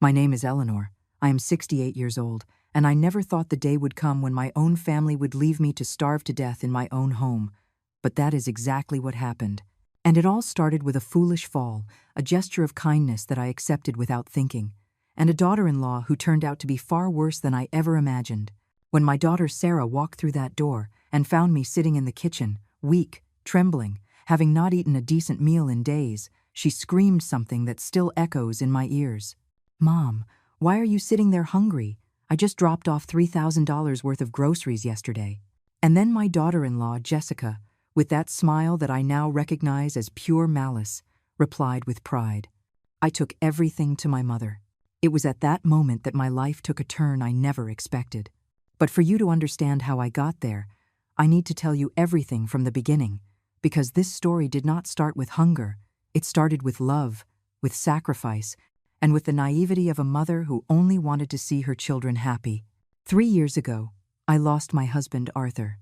My name is Eleanor. I am 68 years old, and I never thought the day would come when my own family would leave me to starve to death in my own home. But that is exactly what happened. And it all started with a foolish fall, a gesture of kindness that I accepted without thinking, and a daughter-in-law who turned out to be far worse than I ever imagined. When my daughter Sarah walked through that door and found me sitting in the kitchen, weak, trembling, having not eaten a decent meal in days, she screamed something that still echoes in my ears. "Mom, why are you sitting there hungry? I just dropped off $3,000 worth of groceries yesterday." And then my daughter-in-law, Jessica, with that smile that I now recognize as pure malice, replied with pride. I took everything to my mother. It was at that moment that my life took a turn I never expected. But for you to understand how I got there, I need to tell you everything from the beginning, because this story did not start with hunger. It started with love, with sacrifice, and with the naivety of a mother who only wanted to see her children happy. 3 years ago, I lost my husband, Arthur.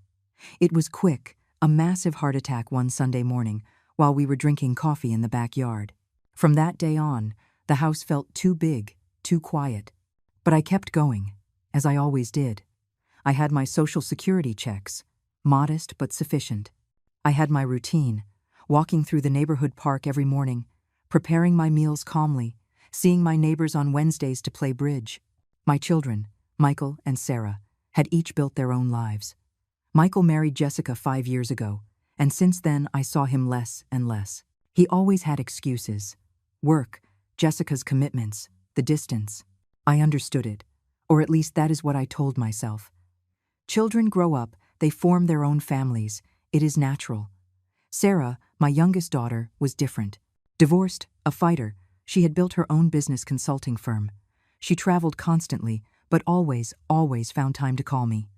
It was quick, a massive heart attack one Sunday morning while we were drinking coffee in the backyard. From that day on, the house felt too big, too quiet. But I kept going, as I always did. I had my Social Security checks, modest but sufficient. I had my routine, walking through the neighborhood park every morning, preparing my meals calmly, seeing my neighbors on Wednesdays to play bridge. My children, Michael and Sarah, had each built their own lives. Michael married Jessica 5 years ago, and since then I saw him less and less. He always had excuses. Work, Jessica's commitments, the distance. I understood it, or at least that is what I told myself. Children grow up, they form their own families. It is natural. Sarah, my youngest daughter, was different. Divorced, a fighter, she had built her own business consulting firm. She traveled constantly, but always found time to call me.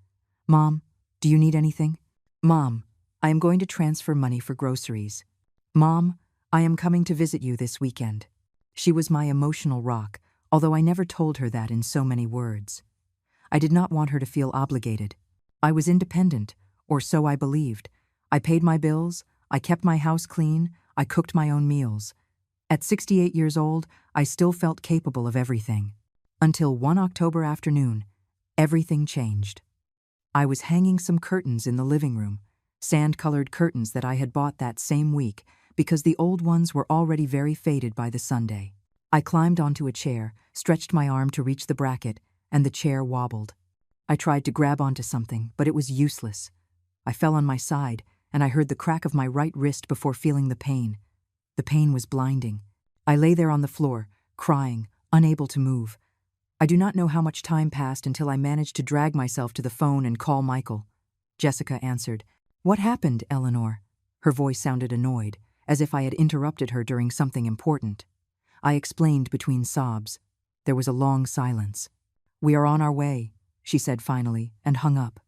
"Mom, do you need anything?" "Mom, I am going to transfer money for groceries." "Mom, I am coming to visit you this weekend." She was my emotional rock, although I never told her that in so many words. I did not want her to feel obligated. I was independent, or so I believed. I paid my bills, I kept my house clean, I cooked my own meals. At 68 years old, I still felt capable of everything. Until one October afternoon, everything changed. I was hanging some curtains in the living room, sand-colored curtains that I had bought that same week because the old ones were already very faded by the Sunday. I climbed onto a chair, stretched my arm to reach the bracket, and the chair wobbled. I tried to grab onto something, but it was useless. I fell on my side, and I heard the crack of my right wrist before feeling the pain. The pain was blinding. I lay there on the floor, crying, unable to move. I do not know how much time passed until I managed to drag myself to the phone and call Michael. Jessica answered. "What happened, Eleanor?" Her voice sounded annoyed, as if I had interrupted her during something important. I explained between sobs. There was a long silence. "We are on our way," she said finally, and hung up.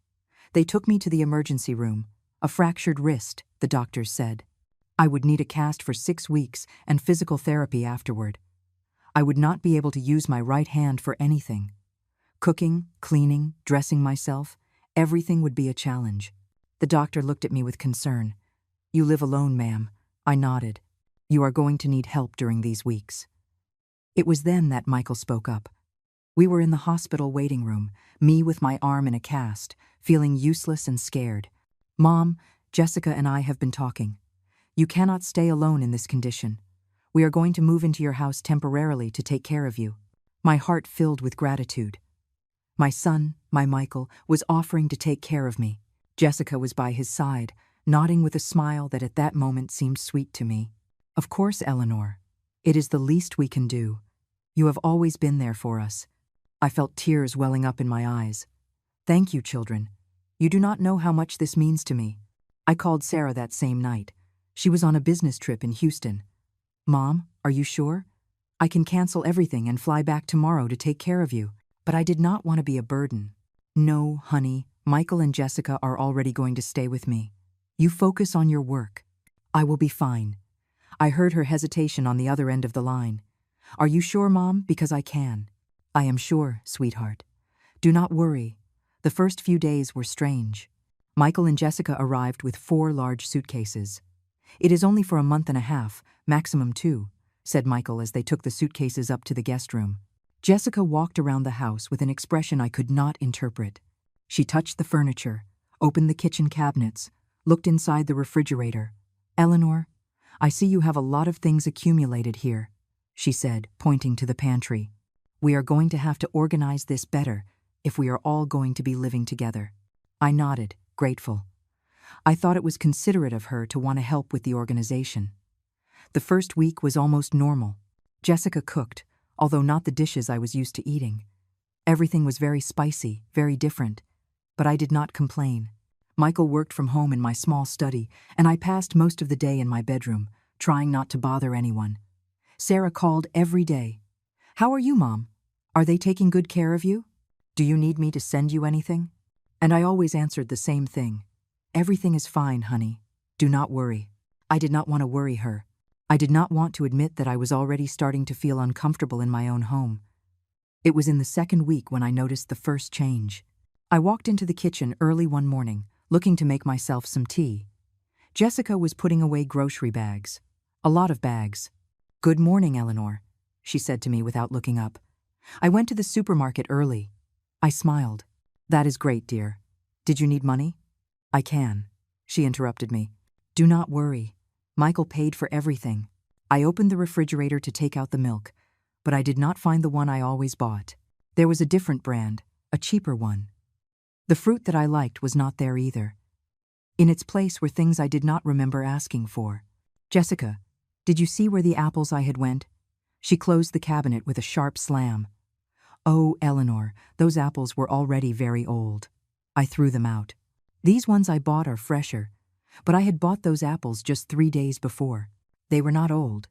They took me to the emergency room. A fractured wrist, the doctors said. I would need a cast for 6 weeks and physical therapy afterward. I would not be able to use my right hand for anything. Cooking, cleaning, dressing myself, everything would be a challenge. The doctor looked at me with concern. "You live alone, ma'am." I nodded. "You are going to need help during these weeks." It was then that Michael spoke up. We were in the hospital waiting room, me with my arm in a cast, feeling useless and scared. "Mom, Jessica and I have been talking. You cannot stay alone in this condition. We are going to move into your house temporarily to take care of you." My heart filled with gratitude. My son, my Michael, was offering to take care of me. Jessica was by his side, nodding with a smile that at that moment seemed sweet to me. "Of course, Eleanor. It is the least we can do. You have always been there for us." I felt tears welling up in my eyes. "Thank you, children. You do not know how much this means to me." I called Sarah that same night. She was on a business trip in Houston. "Mom, are you sure? I can cancel everything and fly back tomorrow to take care of you." But I did not want to be a burden. "No, honey, Michael and Jessica are already going to stay with me. You focus on your work. I will be fine." I heard her hesitation on the other end of the line. "Are you sure, Mom? Because I can." "I am sure, sweetheart. Do not worry." The first few days were strange. Michael and Jessica arrived with 4 large suitcases. "It is only for a month and a half, maximum 2, said Michael as they took the suitcases up to the guest room. Jessica walked around the house with an expression I could not interpret. She touched the furniture, opened the kitchen cabinets, looked inside the refrigerator. "Eleanor, I see you have a lot of things accumulated here," she said, pointing to the pantry. "We are going to have to organize this better if we are all going to be living together." I nodded, grateful. I thought it was considerate of her to want to help with the organization. The first week was almost normal. Jessica cooked, although not the dishes I was used to eating. Everything was very spicy, very different. But I did not complain. Michael worked from home in my small study, and I passed most of the day in my bedroom, trying not to bother anyone. Sarah called every day. "How are you, Mom? Are they taking good care of you? Do you need me to send you anything?" And I always answered the same thing. "Everything is fine, honey. Do not worry." I did not want to worry her. I did not want to admit that I was already starting to feel uncomfortable in my own home. It was in the second week when I noticed the first change. I walked into the kitchen early one morning, looking to make myself some tea. Jessica was putting away grocery bags. A lot of bags. "Good morning, Eleanor," she said to me without looking up. "I went to the supermarket early." I smiled. "That is great, dear. Did you need money?" "I can," she interrupted me. "Do not worry. Michael paid for everything." I opened the refrigerator to take out the milk, but I did not find the one I always bought. There was a different brand, a cheaper one. The fruit that I liked was not there either. In its place were things I did not remember asking for. "Jessica, did you see where the apples I had went?" She closed the cabinet with a sharp slam. "Oh, Eleanor, those apples were already very old." I threw them out. "These ones I bought are fresher, but I had bought those apples just 3 days before. They were not old."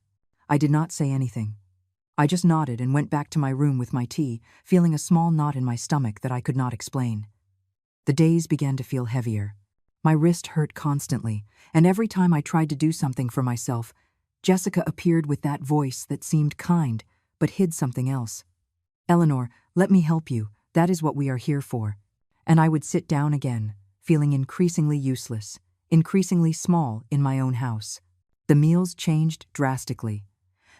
I did not say anything. I just nodded and went back to my room with my tea, feeling a small knot in my stomach that I could not explain. The days began to feel heavier. My wrist hurt constantly, and every time I tried to do something for myself, Jessica appeared with that voice that seemed kind, but hid something else. "Eleanor, let me help you. That is what we are here for." And I would sit down again, feeling increasingly useless, increasingly small in my own house. The meals changed drastically.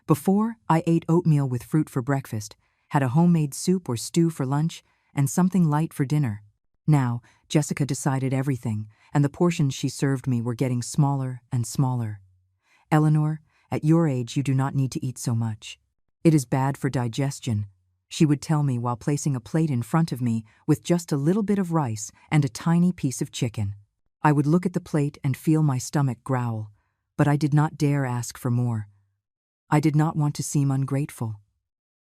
Before, I ate oatmeal with fruit for breakfast, had a homemade soup or stew for lunch, and something light for dinner. Now, Jessica decided everything, and the portions she served me were getting smaller and smaller. "Eleanor, at your age you do not need to eat so much. It is bad for digestion," she would tell me while placing a plate in front of me with just a little bit of rice and a tiny piece of chicken. I would look at the plate and feel my stomach growl, but I did not dare ask for more. I did not want to seem ungrateful.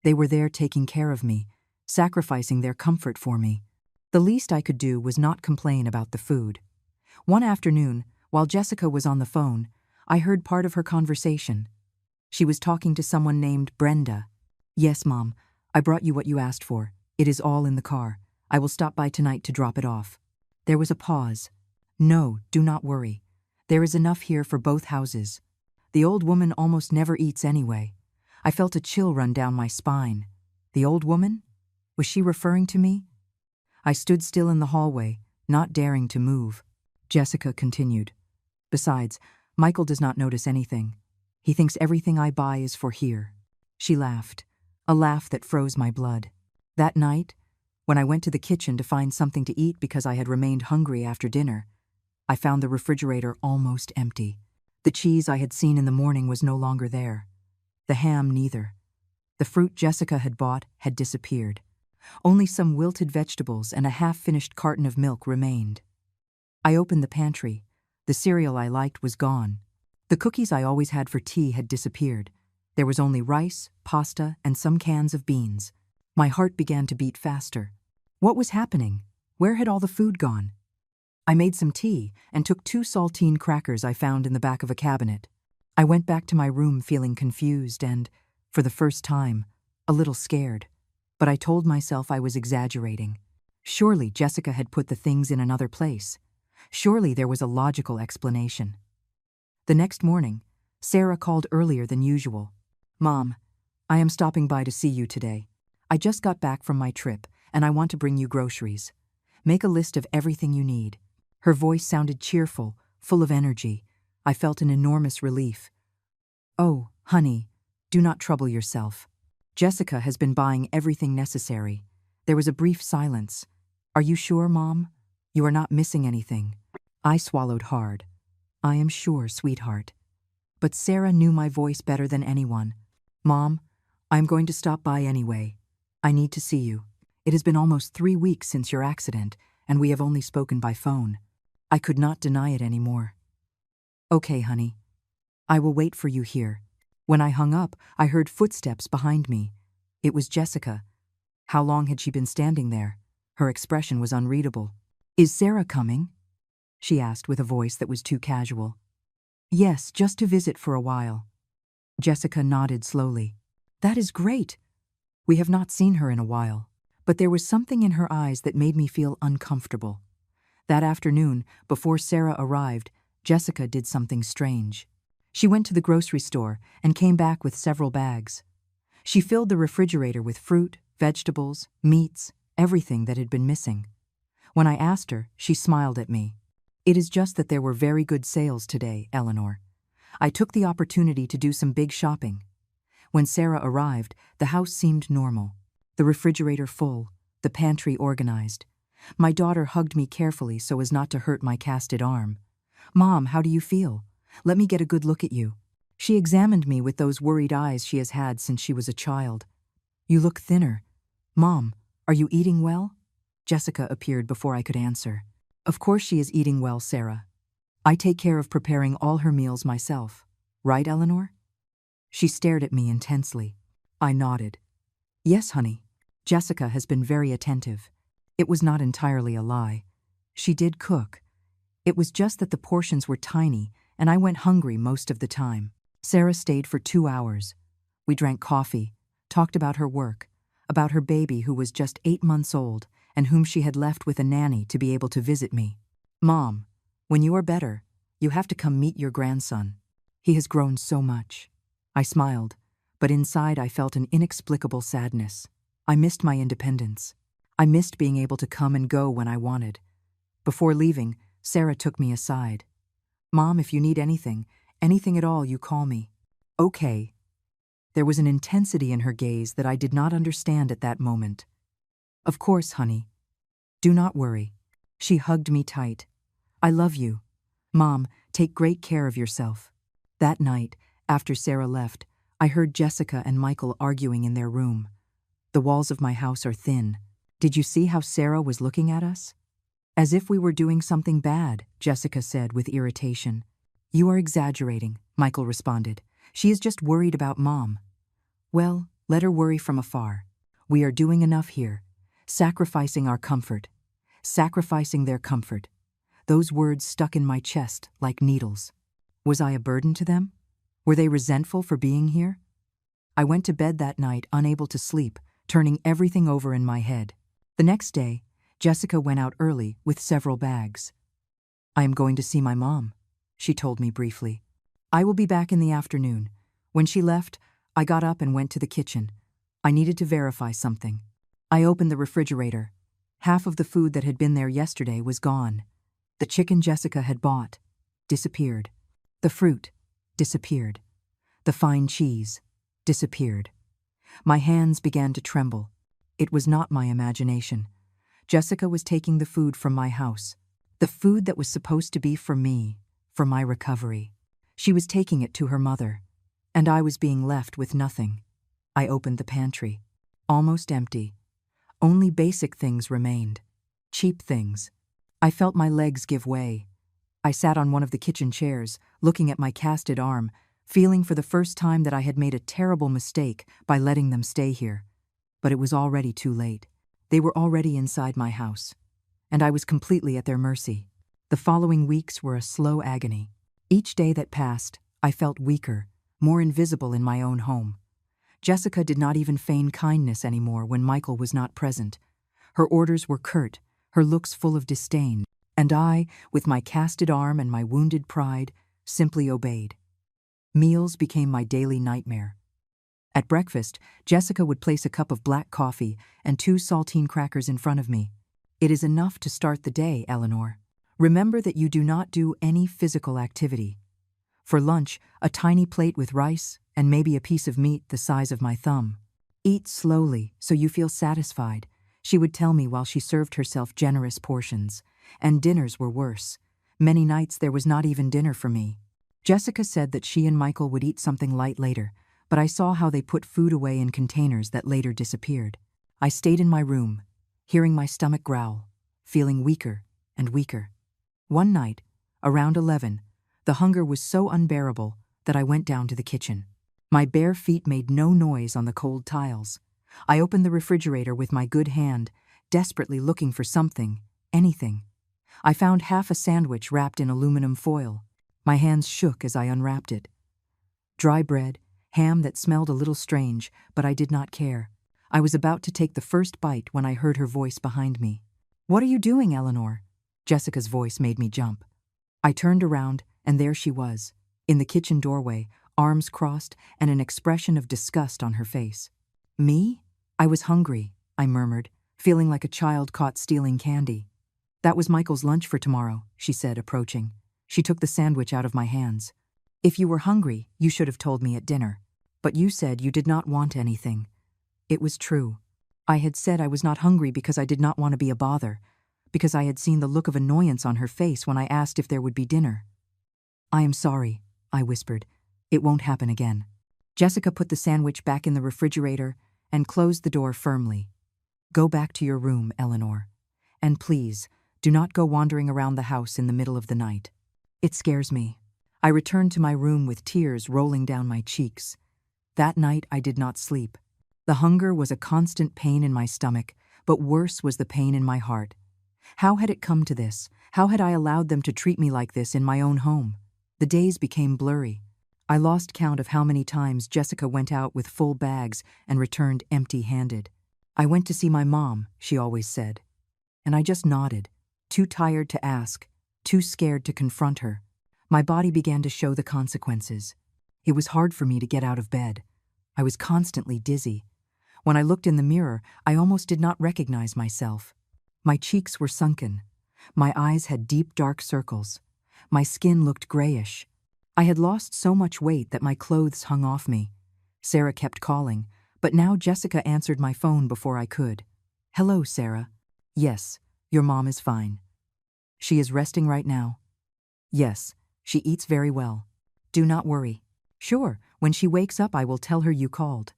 They were there taking care of me, sacrificing their comfort for me. The least I could do was not complain about the food. One afternoon, while Jessica was on the phone, I heard part of her conversation. She was talking to someone named Brenda. "Yes, Mom, I brought you what you asked for. It is all in the car. I will stop by tonight to drop it off." There was a pause. "No, do not worry. There is enough here for both houses. The old woman almost never eats anyway." I felt a chill run down my spine. The old woman? Was she referring to me? I stood still in the hallway, not daring to move. Jessica continued. "Besides, Michael does not notice anything. He thinks everything I buy is for here." She laughed, a laugh that froze my blood. That night, when I went to the kitchen to find something to eat because I had remained hungry after dinner, I found the refrigerator almost empty. The cheese I had seen in the morning was no longer there. The ham neither. The fruit Jessica had bought had disappeared. Only some wilted vegetables and a half-finished carton of milk remained. I opened the pantry. The cereal I liked was gone. The cookies I always had for tea had disappeared. There was only rice, pasta, and some cans of beans. My heart began to beat faster. What was happening? Where had all the food gone? I made some tea and took 2 saltine crackers I found in the back of a cabinet. I went back to my room feeling confused and, for the first time, a little scared. But I told myself I was exaggerating. Surely Jessica had put the things in another place. Surely there was a logical explanation. The next morning, Sarah called earlier than usual. "Mom, I am stopping by to see you today. I just got back from my trip, and I want to bring you groceries. Make a list of everything you need." Her voice sounded cheerful, full of energy. I felt an enormous relief. "Oh, honey, do not trouble yourself. Jessica has been buying everything necessary. There was a brief silence. Are you sure, Mom? You are not missing anything. I swallowed hard. I am sure, sweetheart. But Sarah knew my voice better than anyone. Mom, I'm going to stop by anyway. I need to see you. It has been almost 3 weeks since your accident, and we have only spoken by phone. I could not deny it anymore. Okay, honey. I will wait for you here. When I hung up, I heard footsteps behind me. It was Jessica. How long had she been standing there? Her expression was unreadable. Is Sarah coming? She asked with a voice that was too casual. Yes, just to visit for a while. Jessica nodded slowly. That is great. We have not seen her in a while, but there was something in her eyes that made me feel uncomfortable. That afternoon, before Sarah arrived, Jessica did something strange. She went to the grocery store and came back with several bags. She filled the refrigerator with fruit, vegetables, meats, everything that had been missing. When I asked her, she smiled at me. It is just that there were very good sales today, Eleanor. I took the opportunity to do some big shopping. When Sarah arrived, the house seemed normal. The refrigerator full, the pantry organized. My daughter hugged me carefully so as not to hurt my casted arm. Mom, how do you feel? Let me get a good look at you. She examined me with those worried eyes she has had since she was a child. You look thinner. Mom, are you eating well? Jessica appeared before I could answer. Of course she is eating well, Sarah. I take care of preparing all her meals myself. Right, Eleanor? She stared at me intensely. I nodded. Yes, honey. Jessica has been very attentive. It was not entirely a lie. She did cook. It was just that the portions were tiny, and I went hungry most of the time. Sarah stayed for 2 hours. We drank coffee, talked about her work, about her baby who was just 8 months old and whom she had left with a nanny to be able to visit me. Mom, when you are better, you have to come meet your grandson. He has grown so much. I smiled, but inside I felt an inexplicable sadness. I missed my independence. I missed being able to come and go when I wanted. Before leaving, Sarah took me aside. Mom, if you need anything at all, you call me. Okay. There was an intensity in her gaze that I did not understand at that moment. Of course, honey. Do not worry. She hugged me tight. I love you. Mom, take great care of yourself. That night, after Sarah left, I heard Jessica and Michael arguing in their room. The walls of my house are thin. Did you see how Sarah was looking at us? As if we were doing something bad, Jessica said with irritation. You are exaggerating, Michael responded. She is just worried about Mom. Well, let her worry from afar. We are doing enough here. Sacrificing our comfort. Sacrificing their comfort. Those words stuck in my chest like needles. Was I a burden to them? Were they resentful for being here? I went to bed that night unable to sleep, turning everything over in my head. The next day, Jessica went out early with several bags. I am going to see my mom, she told me briefly. I will be back in the afternoon. When she left, I got up and went to the kitchen. I needed to verify something. I opened the refrigerator. Half of the food that had been there yesterday was gone. The chicken Jessica had bought disappeared. The fruit disappeared. The fine cheese disappeared. My hands began to tremble. It was not my imagination. Jessica was taking the food from my house. The food that was supposed to be for me, for my recovery. She was taking it to her mother, and I was being left with nothing. I opened the pantry. Almost empty. Only basic things remained. Cheap things. I felt my legs give way. I sat on one of the kitchen chairs, looking at my casted arm, feeling for the first time that I had made a terrible mistake by letting them stay here. But it was already too late. They were already inside my house, and I was completely at their mercy. The following weeks were a slow agony. Each day that passed, I felt weaker, more invisible in my own home. Jessica did not even feign kindness anymore when Michael was not present. Her orders were curt, her looks full of disdain, and I, with my casted arm and my wounded pride, simply obeyed. Meals became my daily nightmare. At breakfast, Jessica would place a cup of black coffee and 2 saltine crackers in front of me. It is enough to start the day, Eleanor. Remember that you do not do any physical activity. For lunch, a tiny plate with rice and maybe a piece of meat the size of my thumb. Eat slowly so you feel satisfied, she would tell me while she served herself generous portions. And dinners were worse. Many nights there was not even dinner for me. Jessica said that she and Michael would eat something light later, but I saw how they put food away in containers that later disappeared. I stayed in my room, hearing my stomach growl, feeling weaker and weaker. One night, around 11, the hunger was so unbearable that I went down to the kitchen. My bare feet made no noise on the cold tiles. I opened the refrigerator with my good hand, desperately looking for something, anything. I found half a sandwich wrapped in aluminum foil. My hands shook as I unwrapped it. Dry bread, ham that smelled a little strange, but I did not care. I was about to take the first bite when I heard her voice behind me. "What are you doing, Eleanor?" Jessica's voice made me jump. I turned around, and there she was, in the kitchen doorway, arms crossed and an expression of disgust on her face. "Me? I was hungry," I murmured, feeling like a child caught stealing candy. "That was Michael's lunch for tomorrow," she said, approaching. She took the sandwich out of my hands. "If you were hungry, you should have told me at dinner. But you said you did not want anything." It was true. I had said I was not hungry because I did not want to be a bother, because I had seen the look of annoyance on her face when I asked if there would be dinner. "I am sorry," I whispered. "It won't happen again." Jessica put the sandwich back in the refrigerator and closed the door firmly. "Go back to your room, Eleanor. And please, do not go wandering around the house in the middle of the night. It scares me." I returned to my room with tears rolling down my cheeks. That night I did not sleep. The hunger was a constant pain in my stomach, but worse was the pain in my heart. How had it come to this? How had I allowed them to treat me like this in my own home? The days became blurry. I lost count of how many times Jessica went out with full bags and returned empty-handed. "I went to see my mom," she always said. And I just nodded, too tired to ask, too scared to confront her. My body began to show the consequences. It was hard for me to get out of bed. I was constantly dizzy. When I looked in the mirror, I almost did not recognize myself. My cheeks were sunken. My eyes had deep dark circles. My skin looked grayish. I had lost so much weight that my clothes hung off me. Sarah kept calling, but now Jessica answered my phone before I could. "Hello, Sarah." "Yes, your mom is fine." "She is resting right now?" "Yes, she eats very well." "Do not worry." "Sure, when she wakes up I will tell her you called."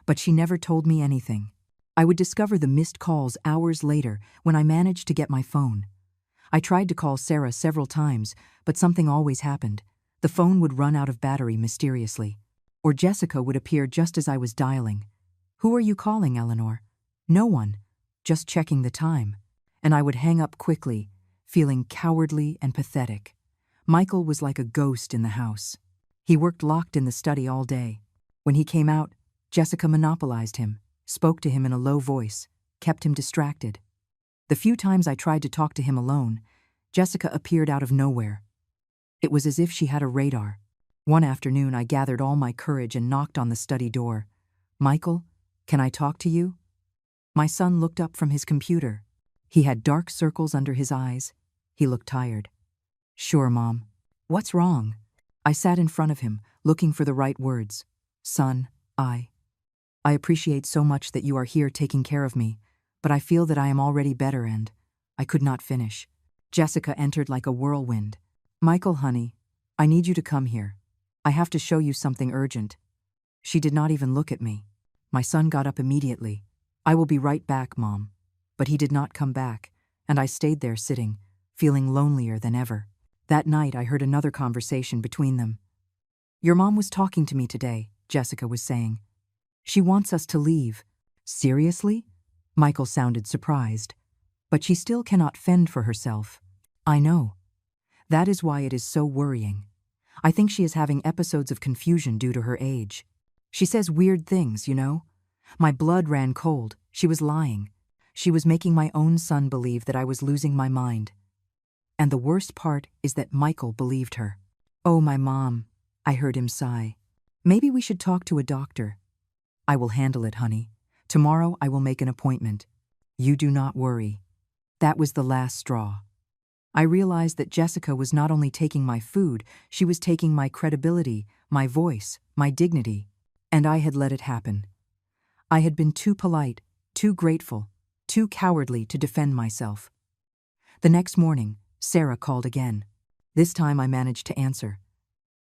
But she never told me anything. I would discover the missed calls hours later when I managed to get my phone. I tried to call Sarah several times, but something always happened. The phone would run out of battery mysteriously. Or Jessica would appear just as I was dialing. "Who are you calling, Eleanor?" "No one. Just checking the time." And I would hang up quickly, feeling cowardly and pathetic. Michael was like a ghost in the house. He worked locked in the study all day. When he came out, Jessica monopolized him, spoke to him in a low voice, kept him distracted. The few times I tried to talk to him alone, Jessica appeared out of nowhere. It was as if she had a radar. One afternoon I gathered all my courage and knocked on the study door. "Michael, can I talk to you?" My son looked up from his computer. He had dark circles under his eyes. He looked tired. "Sure, Mom." "What's wrong?" I sat in front of him, looking for the right words. "Son, I appreciate so much that you are here taking care of me, but I feel that I am already better and..." I could not finish. Jessica entered like a whirlwind. "Michael, honey, I need you to come here. I have to show you something urgent." She did not even look at me. My son got up immediately. "I will be right back, Mom." But he did not come back, and I stayed there sitting, feeling lonelier than ever. That night I heard another conversation between them. "Your mom was talking to me today," Jessica was saying. "She wants us to leave." "Seriously?" Michael sounded surprised. "But she still cannot fend for herself." "I know. That is why it is so worrying. I think she is having episodes of confusion due to her age. She says weird things, you know? My blood ran cold. She was lying. She was making my own son believe that I was losing my mind. And the worst part is that Michael believed her." "Oh, my mom," I heard him sigh. "Maybe we should talk to a doctor." "I will handle it, honey. Tomorrow I will make an appointment. You do not worry." That was the last straw. I realized that Jessica was not only taking my food, she was taking my credibility, my voice, my dignity, and I had let it happen. I had been too polite, too grateful, too cowardly to defend myself. The next morning, Sarah called again. This time I managed to answer.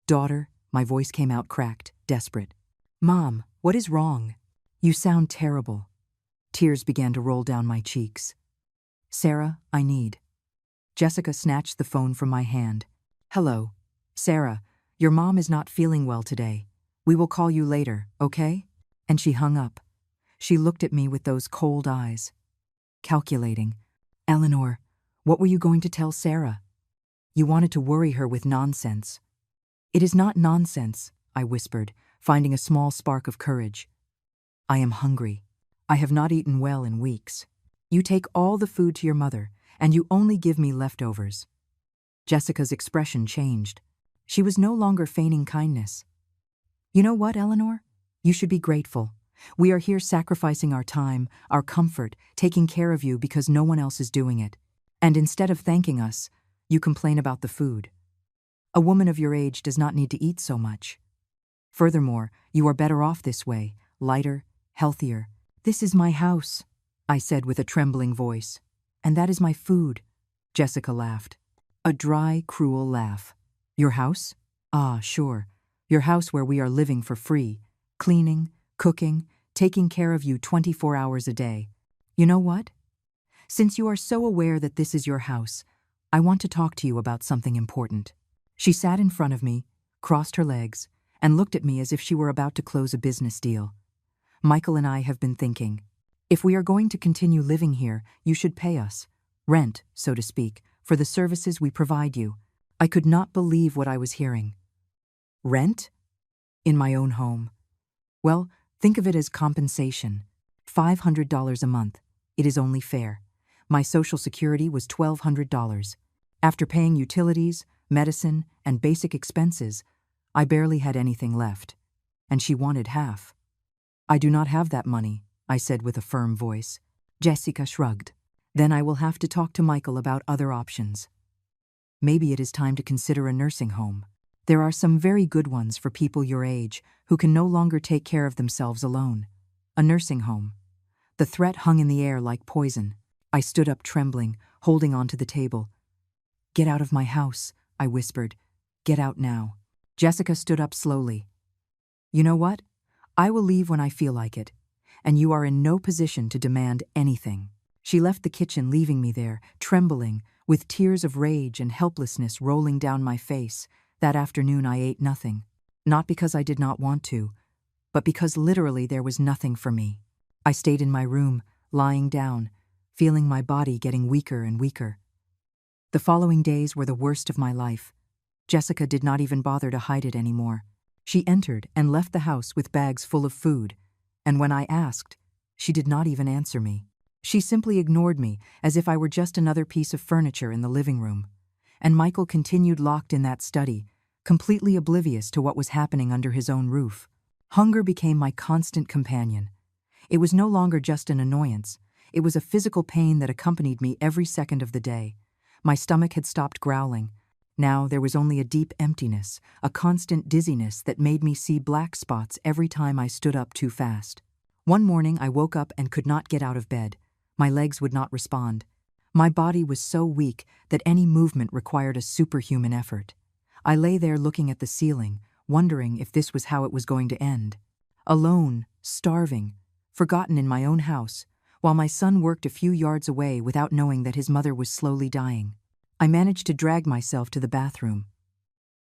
"Daughter," my voice came out cracked, desperate. "Mom, what is wrong? You sound terrible." Tears began to roll down my cheeks. "Sarah, I need." Jessica snatched the phone from my hand. "Hello. Sarah, your mom is not feeling well today. We will call you later, okay?" And she hung up. She looked at me with those cold eyes. Calculating. "Eleanor, what were you going to tell Sarah? You wanted to worry her with nonsense." "It is not nonsense," I whispered, finding a small spark of courage. "I am hungry. I have not eaten well in weeks. You take all the food to your mother, and you only give me leftovers." Jessica's expression changed. She was no longer feigning kindness. "You know what, Eleanor? You should be grateful. We are here sacrificing our time, our comfort, taking care of you because no one else is doing it. And instead of thanking us, you complain about the food. A woman of your age does not need to eat so much. Furthermore, you are better off this way, lighter, healthier. This is my house," I said with a trembling voice. "And that is my food." Jessica laughed. A dry, cruel laugh. "Your house? Ah, sure. Your house where we are living for free, cleaning, cooking, taking care of you 24 hours a day. You know what? Since you are so aware that this is your house, I want to talk to you about something important." She sat in front of me, crossed her legs, and looked at me as if she were about to close a business deal. "Michael and I have been thinking. If we are going to continue living here, you should pay us. Rent, so to speak, for the services we provide you." I could not believe what I was hearing. Rent? In my own home. Well, think of it as compensation. $500 a month. It is only fair. My Social Security was $1,200. After paying utilities, medicine, and basic expenses, I barely had anything left. And she wanted half. "I do not have that money," I said with a firm voice. Jessica shrugged. "Then I will have to talk to Michael about other options. Maybe it is time to consider a nursing home. There are some very good ones for people your age who can no longer take care of themselves alone. A nursing home." The threat hung in the air like poison. I stood up trembling, holding onto the table. "Get out of my house," I whispered. "Get out now." Jessica stood up slowly. "You know what? I will leave when I feel like it, and you are in no position to demand anything." She left the kitchen, leaving me there, trembling, with tears of rage and helplessness rolling down my face. That afternoon I ate nothing. Not because I did not want to, but because literally there was nothing for me. I stayed in my room, lying down, feeling my body getting weaker and weaker. The following days were the worst of my life. Jessica did not even bother to hide it anymore. She entered and left the house with bags full of food, and when I asked, she did not even answer me. She simply ignored me as if I were just another piece of furniture in the living room. And Michael continued locked in that study, completely oblivious to what was happening under his own roof. Hunger became my constant companion. It was no longer just an annoyance. It was a physical pain that accompanied me every second of the day. My stomach had stopped growling. Now there was only a deep emptiness, a constant dizziness that made me see black spots every time I stood up too fast. One morning I woke up and could not get out of bed. My legs would not respond. My body was so weak that any movement required a superhuman effort. I lay there looking at the ceiling, wondering if this was how it was going to end. Alone, starving, forgotten in my own house, while my son worked a few yards away without knowing that his mother was slowly dying. I managed to drag myself to the bathroom.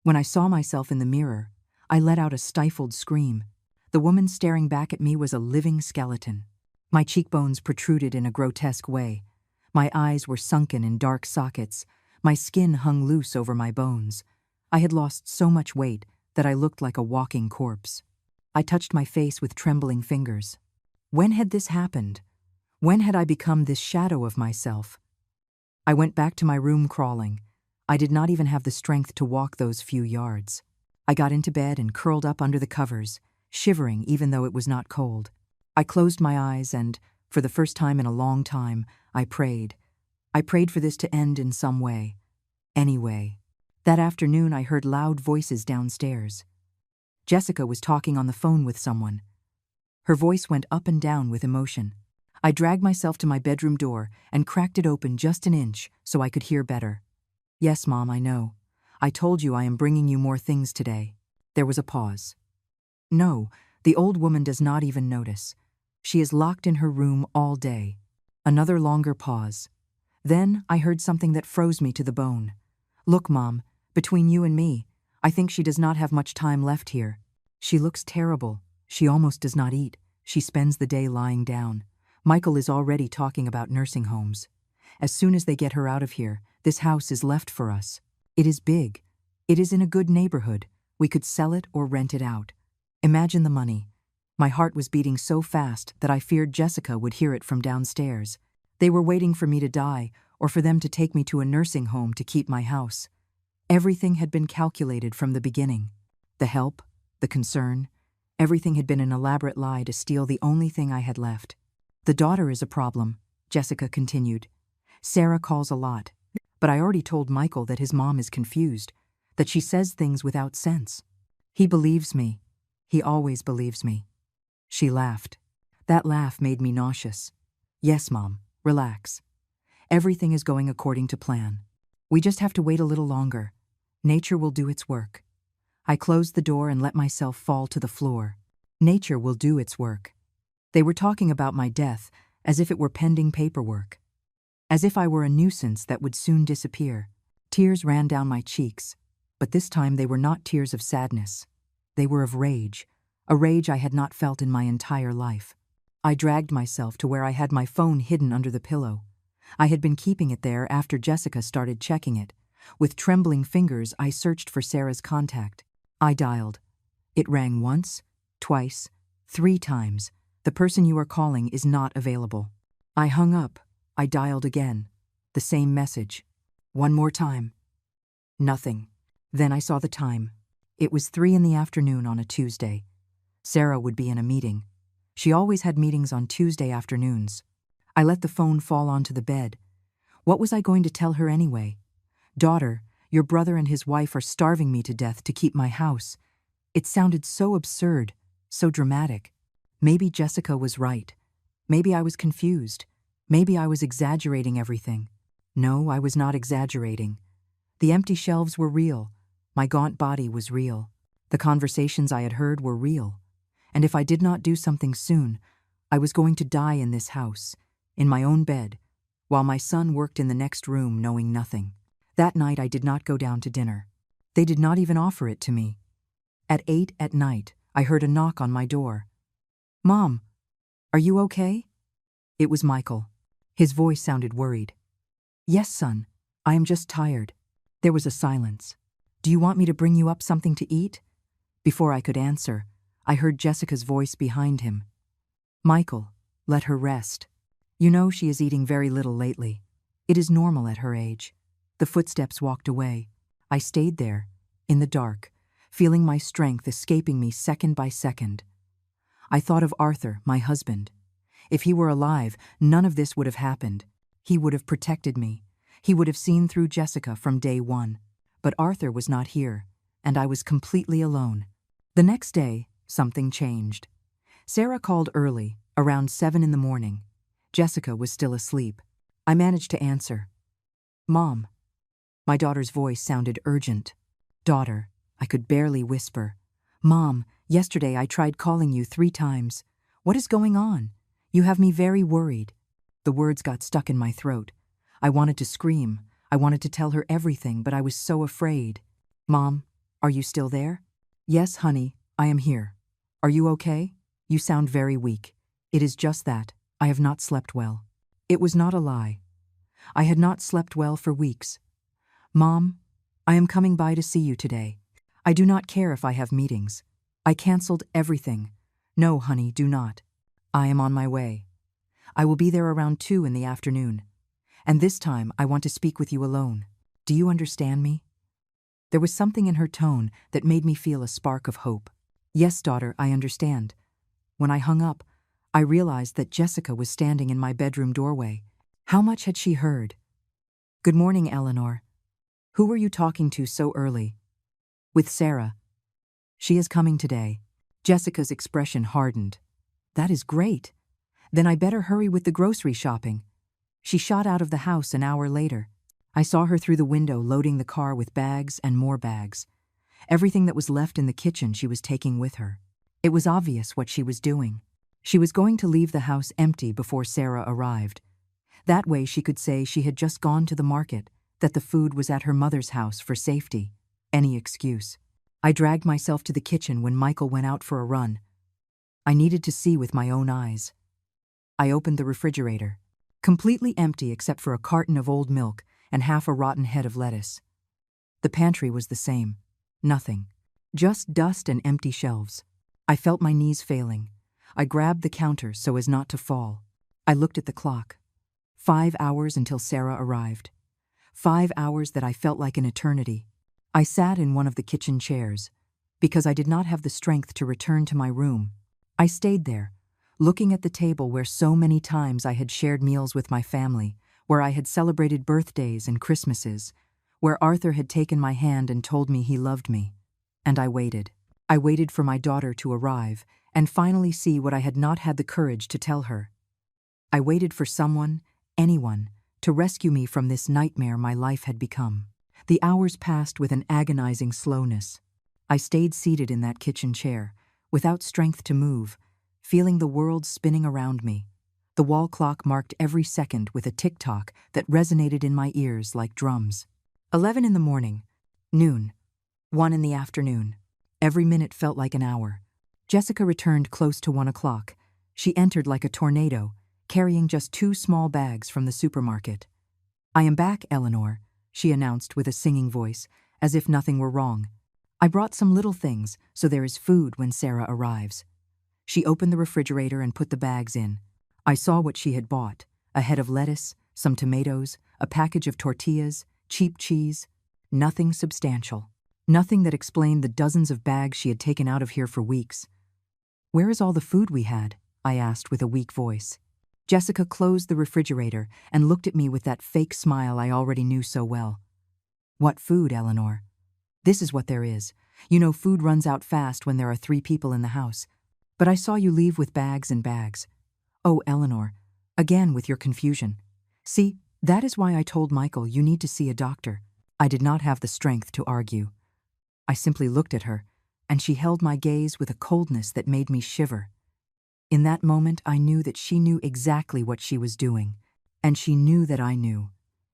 When I saw myself in the mirror, I let out a stifled scream. The woman staring back at me was a living skeleton. My cheekbones protruded in a grotesque way. My eyes were sunken in dark sockets. My skin hung loose over my bones. I had lost so much weight that I looked like a walking corpse. I touched my face with trembling fingers. When had this happened? When had I become this shadow of myself? I went back to my room crawling. I did not even have the strength to walk those few yards. I got into bed and curled up under the covers, shivering even though it was not cold. I closed my eyes and, for the first time in a long time, I prayed. I prayed for this to end in some way. Any way. That afternoon I heard loud voices downstairs. Jessica was talking on the phone with someone. Her voice went up and down with emotion. I dragged myself to my bedroom door and cracked it open just an inch so I could hear better. Yes, Mom, I know. I told you I am bringing you more things today. There was a pause. No, the old woman does not even notice. She is locked in her room all day. Another longer pause. Then I heard something that froze me to the bone. Look, Mom, between you and me, I think she does not have much time left here. She looks terrible. She almost does not eat. She spends the day lying down. Michael is already talking about nursing homes. As soon as they get her out of here, this house is left for us. It is big. It is in a good neighborhood. We could sell it or rent it out. Imagine the money. My heart was beating so fast that I feared Jessica would hear it from downstairs. They were waiting for me to die or for them to take me to a nursing home to keep my house. Everything had been calculated from the beginning. The help, the concern, everything had been an elaborate lie to steal the only thing I had left. The daughter is a problem, Jessica continued. Sarah calls a lot, but I already told Michael that his mom is confused, that she says things without sense. He believes me. He always believes me. She laughed. That laugh made me nauseous. Yes, Mom, relax. Everything is going according to plan. We just have to wait a little longer. Nature will do its work. I closed the door and let myself fall to the floor. Nature will do its work. They were talking about my death as if it were pending paperwork. As if I were a nuisance that would soon disappear. Tears ran down my cheeks, but this time they were not tears of sadness. They were of rage, a rage I had not felt in my entire life. I dragged myself to where I had my phone hidden under the pillow. I had been keeping it there after Jessica started checking it. With trembling fingers, I searched for Sarah's contact. I dialed. It rang once, twice, 3 times. The person you are calling is not available. I hung up. I dialed again. The same message. One more time. Nothing. Then I saw the time. It was 3 in the afternoon on a Tuesday. Sarah would be in a meeting. She always had meetings on Tuesday afternoons. I let the phone fall onto the bed. What was I going to tell her anyway? Daughter, your brother and his wife are starving me to death to keep my house. It sounded so absurd, so dramatic. Maybe Jessica was right. Maybe I was confused. Maybe I was exaggerating everything. No, I was not exaggerating. The empty shelves were real. My gaunt body was real. The conversations I had heard were real. And if I did not do something soon, I was going to die in this house, in my own bed, while my son worked in the next room knowing nothing. That night I did not go down to dinner. They did not even offer it to me. At 8 at night, I heard a knock on my door. Mom, are you okay? It was Michael. His voice sounded worried. Yes, son, I am just tired. There was a silence. Do you want me to bring you up something to eat? Before I could answer, I heard Jessica's voice behind him. Michael, let her rest. You know she is eating very little lately. It is normal at her age. The footsteps walked away. I stayed there, in the dark, feeling my strength escaping me second by second. I thought of Arthur, my husband. If he were alive, none of this would have happened. He would have protected me. He would have seen through Jessica from day one. But Arthur was not here, and I was completely alone. The next day, something changed. Sarah called early, around 7 in the morning. Jessica was still asleep. I managed to answer. Mom. My daughter's voice sounded urgent. Daughter, I could barely whisper. Mom, yesterday I tried calling you 3 times. What is going on? You have me very worried. The words got stuck in my throat. I wanted to scream. I wanted to tell her everything, but I was so afraid. Mom, are you still there? Yes, honey, I am here. Are you okay? You sound very weak. It is just that. I have not slept well. It was not a lie. I had not slept well for weeks. Mom, I am coming by to see you today. I do not care if I have meetings. I canceled everything. No, honey, do not. I am on my way. I will be there around 2 in the afternoon. And this time I want to speak with you alone. Do you understand me? There was something in her tone that made me feel a spark of hope. Yes, daughter, I understand. When I hung up, I realized that Jessica was standing in my bedroom doorway. How much had she heard? Good morning, Eleanor. Who were you talking to so early? With Sarah. She is coming today. Jessica's expression hardened. That is great. Then I better hurry with the grocery shopping. She shot out of the house an hour later. I saw her through the window loading the car with bags and more bags. Everything that was left in the kitchen she was taking with her. It was obvious what she was doing. She was going to leave the house empty before Sarah arrived. That way she could say she had just gone to the market, that the food was at her mother's house for safety. Any excuse. I dragged myself to the kitchen when Michael went out for a run. I needed to see with my own eyes. I opened the refrigerator. Completely empty except for a carton of old milk and half a rotten head of lettuce. The pantry was the same. Nothing. Just dust and empty shelves. I felt my knees failing. I grabbed the counter so as not to fall. I looked at the clock. 5 hours until Sarah arrived. 5 hours that I felt like an eternity. I sat in one of the kitchen chairs. Because I did not have the strength to return to my room, I stayed there, looking at the table where so many times I had shared meals with my family, where I had celebrated birthdays and Christmases, where Arthur had taken my hand and told me he loved me. And I waited. I waited for my daughter to arrive and finally see what I had not had the courage to tell her. I waited for someone, anyone, to rescue me from this nightmare my life had become. The hours passed with an agonizing slowness. I stayed seated in that kitchen chair, without strength to move, feeling the world spinning around me. The wall clock marked every second with a tick-tock that resonated in my ears like drums. 11 in the morning, noon, 1 in the afternoon. Every minute felt like an hour. Jessica returned close to 1 o'clock. She entered like a tornado, carrying just 2 small bags from the supermarket. "I am back, Eleanor," she announced with a singing voice, as if nothing were wrong. "I brought some little things, so there is food when Sarah arrives." She opened the refrigerator and put the bags in. I saw what she had bought: a head of lettuce, some tomatoes, a package of tortillas, cheap cheese. Nothing substantial. Nothing that explained the dozens of bags she had taken out of here for weeks. "Where is all the food we had?" I asked with a weak voice. Jessica closed the refrigerator and looked at me with that fake smile I already knew so well. "What food, Eleanor? This is what there is. You know food runs out fast when there are 3 people in the house. But I saw you leave with bags and bags." "Oh, Eleanor, again with your confusion. See, that is why I told Michael you need to see a doctor." I did not have the strength to argue. I simply looked at her, and she held my gaze with a coldness that made me shiver. In that moment, I knew that she knew exactly what she was doing, and she knew that I knew.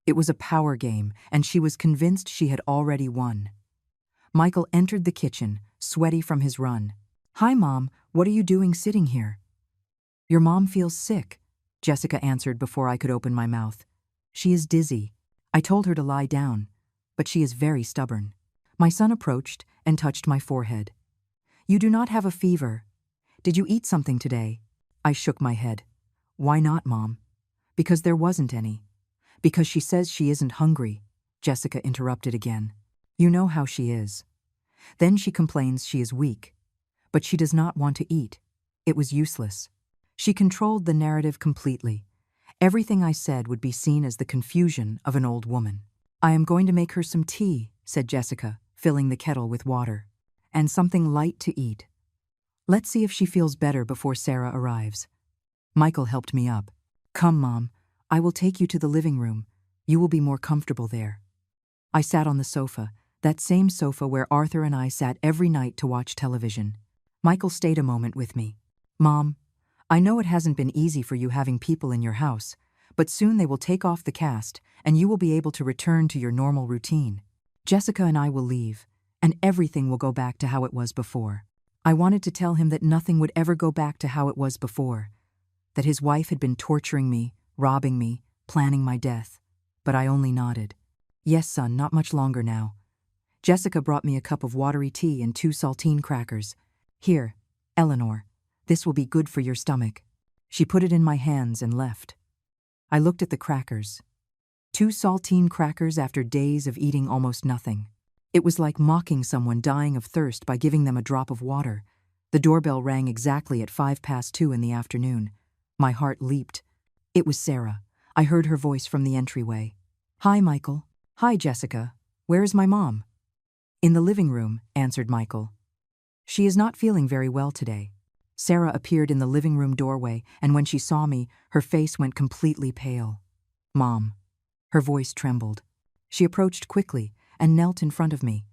It was a power game, and she was convinced she had already won. Michael entered the kitchen, sweaty from his run. "Hi, Mom, what are you doing sitting here?" "Your mom feels sick," Jessica answered before I could open my mouth. "She is dizzy. I told her to lie down, but she is very stubborn." My son approached and touched my forehead. "You do not have a fever. Did you eat something today?" I shook my head. "Why not, Mom?" "Because there wasn't any." "Because she says she isn't hungry," Jessica interrupted again. "You know how she is." Then she complains she is weak. But she does not want to eat. It was useless. She controlled the narrative completely. Everything I said would be seen as the confusion of an old woman. "I am going to make her some tea," said Jessica, filling the kettle with water, "and something light to eat. Let's see if she feels better before Sarah arrives." Michael helped me up. "Come, Mom, I will take you to the living room. You will be more comfortable there." I sat on the sofa, that same sofa where Arthur and I sat every night to watch television. Michael stayed a moment with me. "Mom, I know it hasn't been easy for you having people in your house, but soon they will take off the cast and you will be able to return to your normal routine. Jessica and I will leave, and everything will go back to how it was before." I wanted to tell him that nothing would ever go back to how it was before, that his wife had been torturing me, robbing me, planning my death, but I only nodded. "Yes, son, not much longer now." Jessica brought me a cup of watery tea and 2 saltine crackers. "Here, Eleanor, this will be good for your stomach." She put it in my hands and left. I looked at the crackers. 2 saltine crackers after days of eating almost nothing. It was like mocking someone dying of thirst by giving them a drop of water. The doorbell rang exactly at 2:05 in the afternoon. My heart leaped. It was Sarah. I heard her voice from the entryway. "Hi, Michael." "Hi, Jessica. Where is my mom?" "In the living room," answered Michael. "She is not feeling very well today." Sarah appeared in the living room doorway, and when she saw me, her face went completely pale. "Mom." Her voice trembled. She approached quickly and knelt in front of me.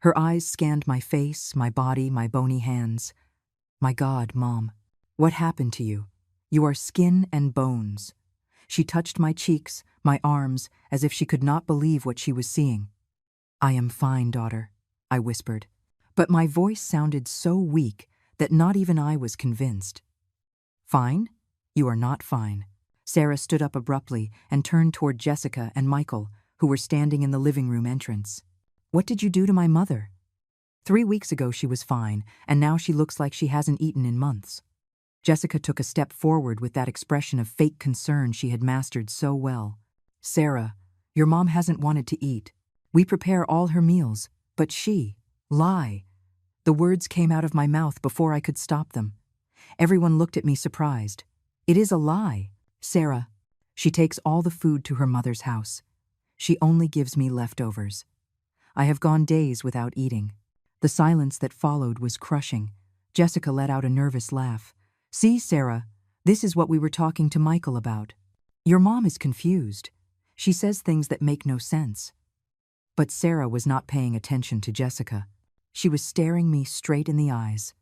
Her eyes scanned my face, my body, my bony hands. "My God, Mom, what happened to you? You are skin and bones." She touched my cheeks, my arms, as if she could not believe what she was seeing. "I am fine, daughter," I whispered. But my voice sounded so weak that not even I was convinced. "Fine? You are not fine." Sarah stood up abruptly and turned toward Jessica and Michael, who were standing in the living room entrance. "What did you do to my mother? 3 weeks ago she was fine, and now she looks like she hasn't eaten in months." Jessica took a step forward with that expression of fake concern she had mastered so well. "Sarah, your mom hasn't wanted to eat. We prepare all her meals, but she, lie." The words came out of my mouth before I could stop them. Everyone looked at me surprised. "It is a lie. Sarah, she takes all the food to her mother's house. She only gives me leftovers. I have gone days without eating." The silence that followed was crushing. Jessica let out a nervous laugh. "See, Sarah, this is what we were talking to Michael about. Your mom is confused. She says things that make no sense." But Sarah was not paying attention to Jessica. She was staring me straight in the eyes,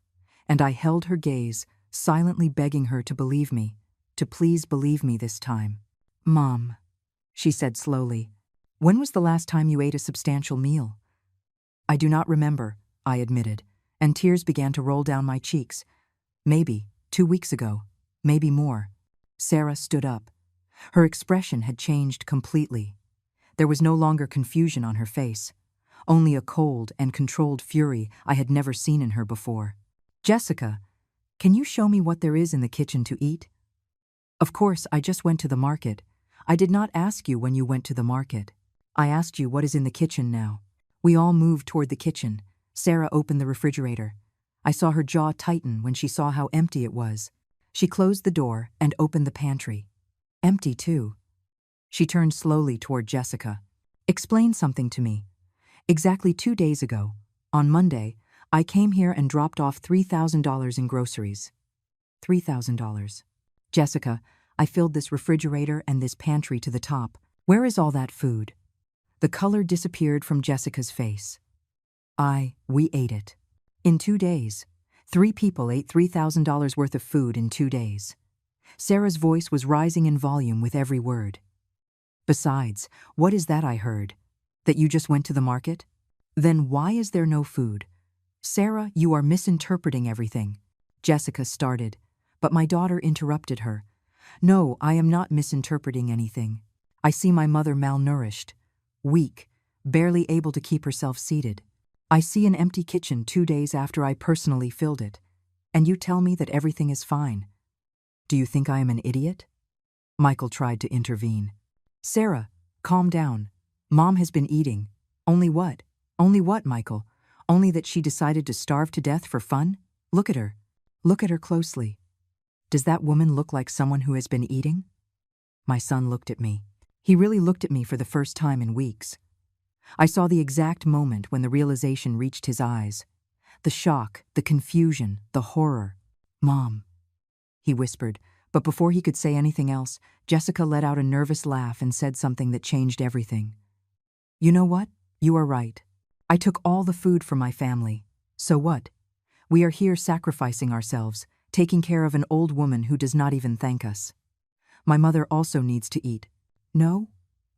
and I held her gaze, silently begging her to believe me, to please believe me this time. "Mom," she said slowly, "when was the last time you ate a substantial meal?" "I do not remember," I admitted, and tears began to roll down my cheeks. "Maybe 2 weeks ago, maybe more." Sarah stood up. Her expression had changed completely. There was no longer confusion on her face, only a cold and controlled fury I had never seen in her before. "Jessica, can you show me what there is in the kitchen to eat?" "Of course, I just went to the market. I did not ask you when you went to the market. I asked you what is in the kitchen now." We all moved toward the kitchen. Sarah opened the refrigerator. I saw her jaw tighten when she saw how empty it was. She closed the door and opened the pantry. Empty, too. She turned slowly toward Jessica. "Explain something to me. Exactly 2 days ago, on Monday, I came here and dropped off $3,000 in groceries." $3,000. "Jessica, I filled this refrigerator and this pantry to the top. Where is all that food?" The color disappeared from Jessica's face. We ate it. In 2 days. 3 people ate $3,000 worth of food in 2 days." Sarah's voice was rising in volume with every word. "Besides, what is that I heard? That you just went to the market? Then why is there no food?" "Sarah, you are misinterpreting everything." Jessica started, but my daughter interrupted her. "No, I am not misinterpreting anything. I see my mother malnourished, weak, barely able to keep herself seated. I see an empty kitchen 2 days after I personally filled it, and you tell me that everything is fine. Do you think I am an idiot?" Michael tried to intervene. "Sarah, calm down. Mom has been eating." "Only what? Only what, Michael? Only that she decided to starve to death for fun? Look at her. Look at her closely. Does that woman look like someone who has been eating?" My son looked at me. He really looked at me for the first time in weeks. I saw the exact moment when the realization reached his eyes. The shock, the confusion, the horror. "Mom," he whispered, but before he could say anything else, Jessica let out a nervous laugh and said something that changed everything. "You know what? You are right. I took all the food from my family. So what? We are here sacrificing ourselves, taking care of an old woman who does not even thank us. My mother also needs to eat. No?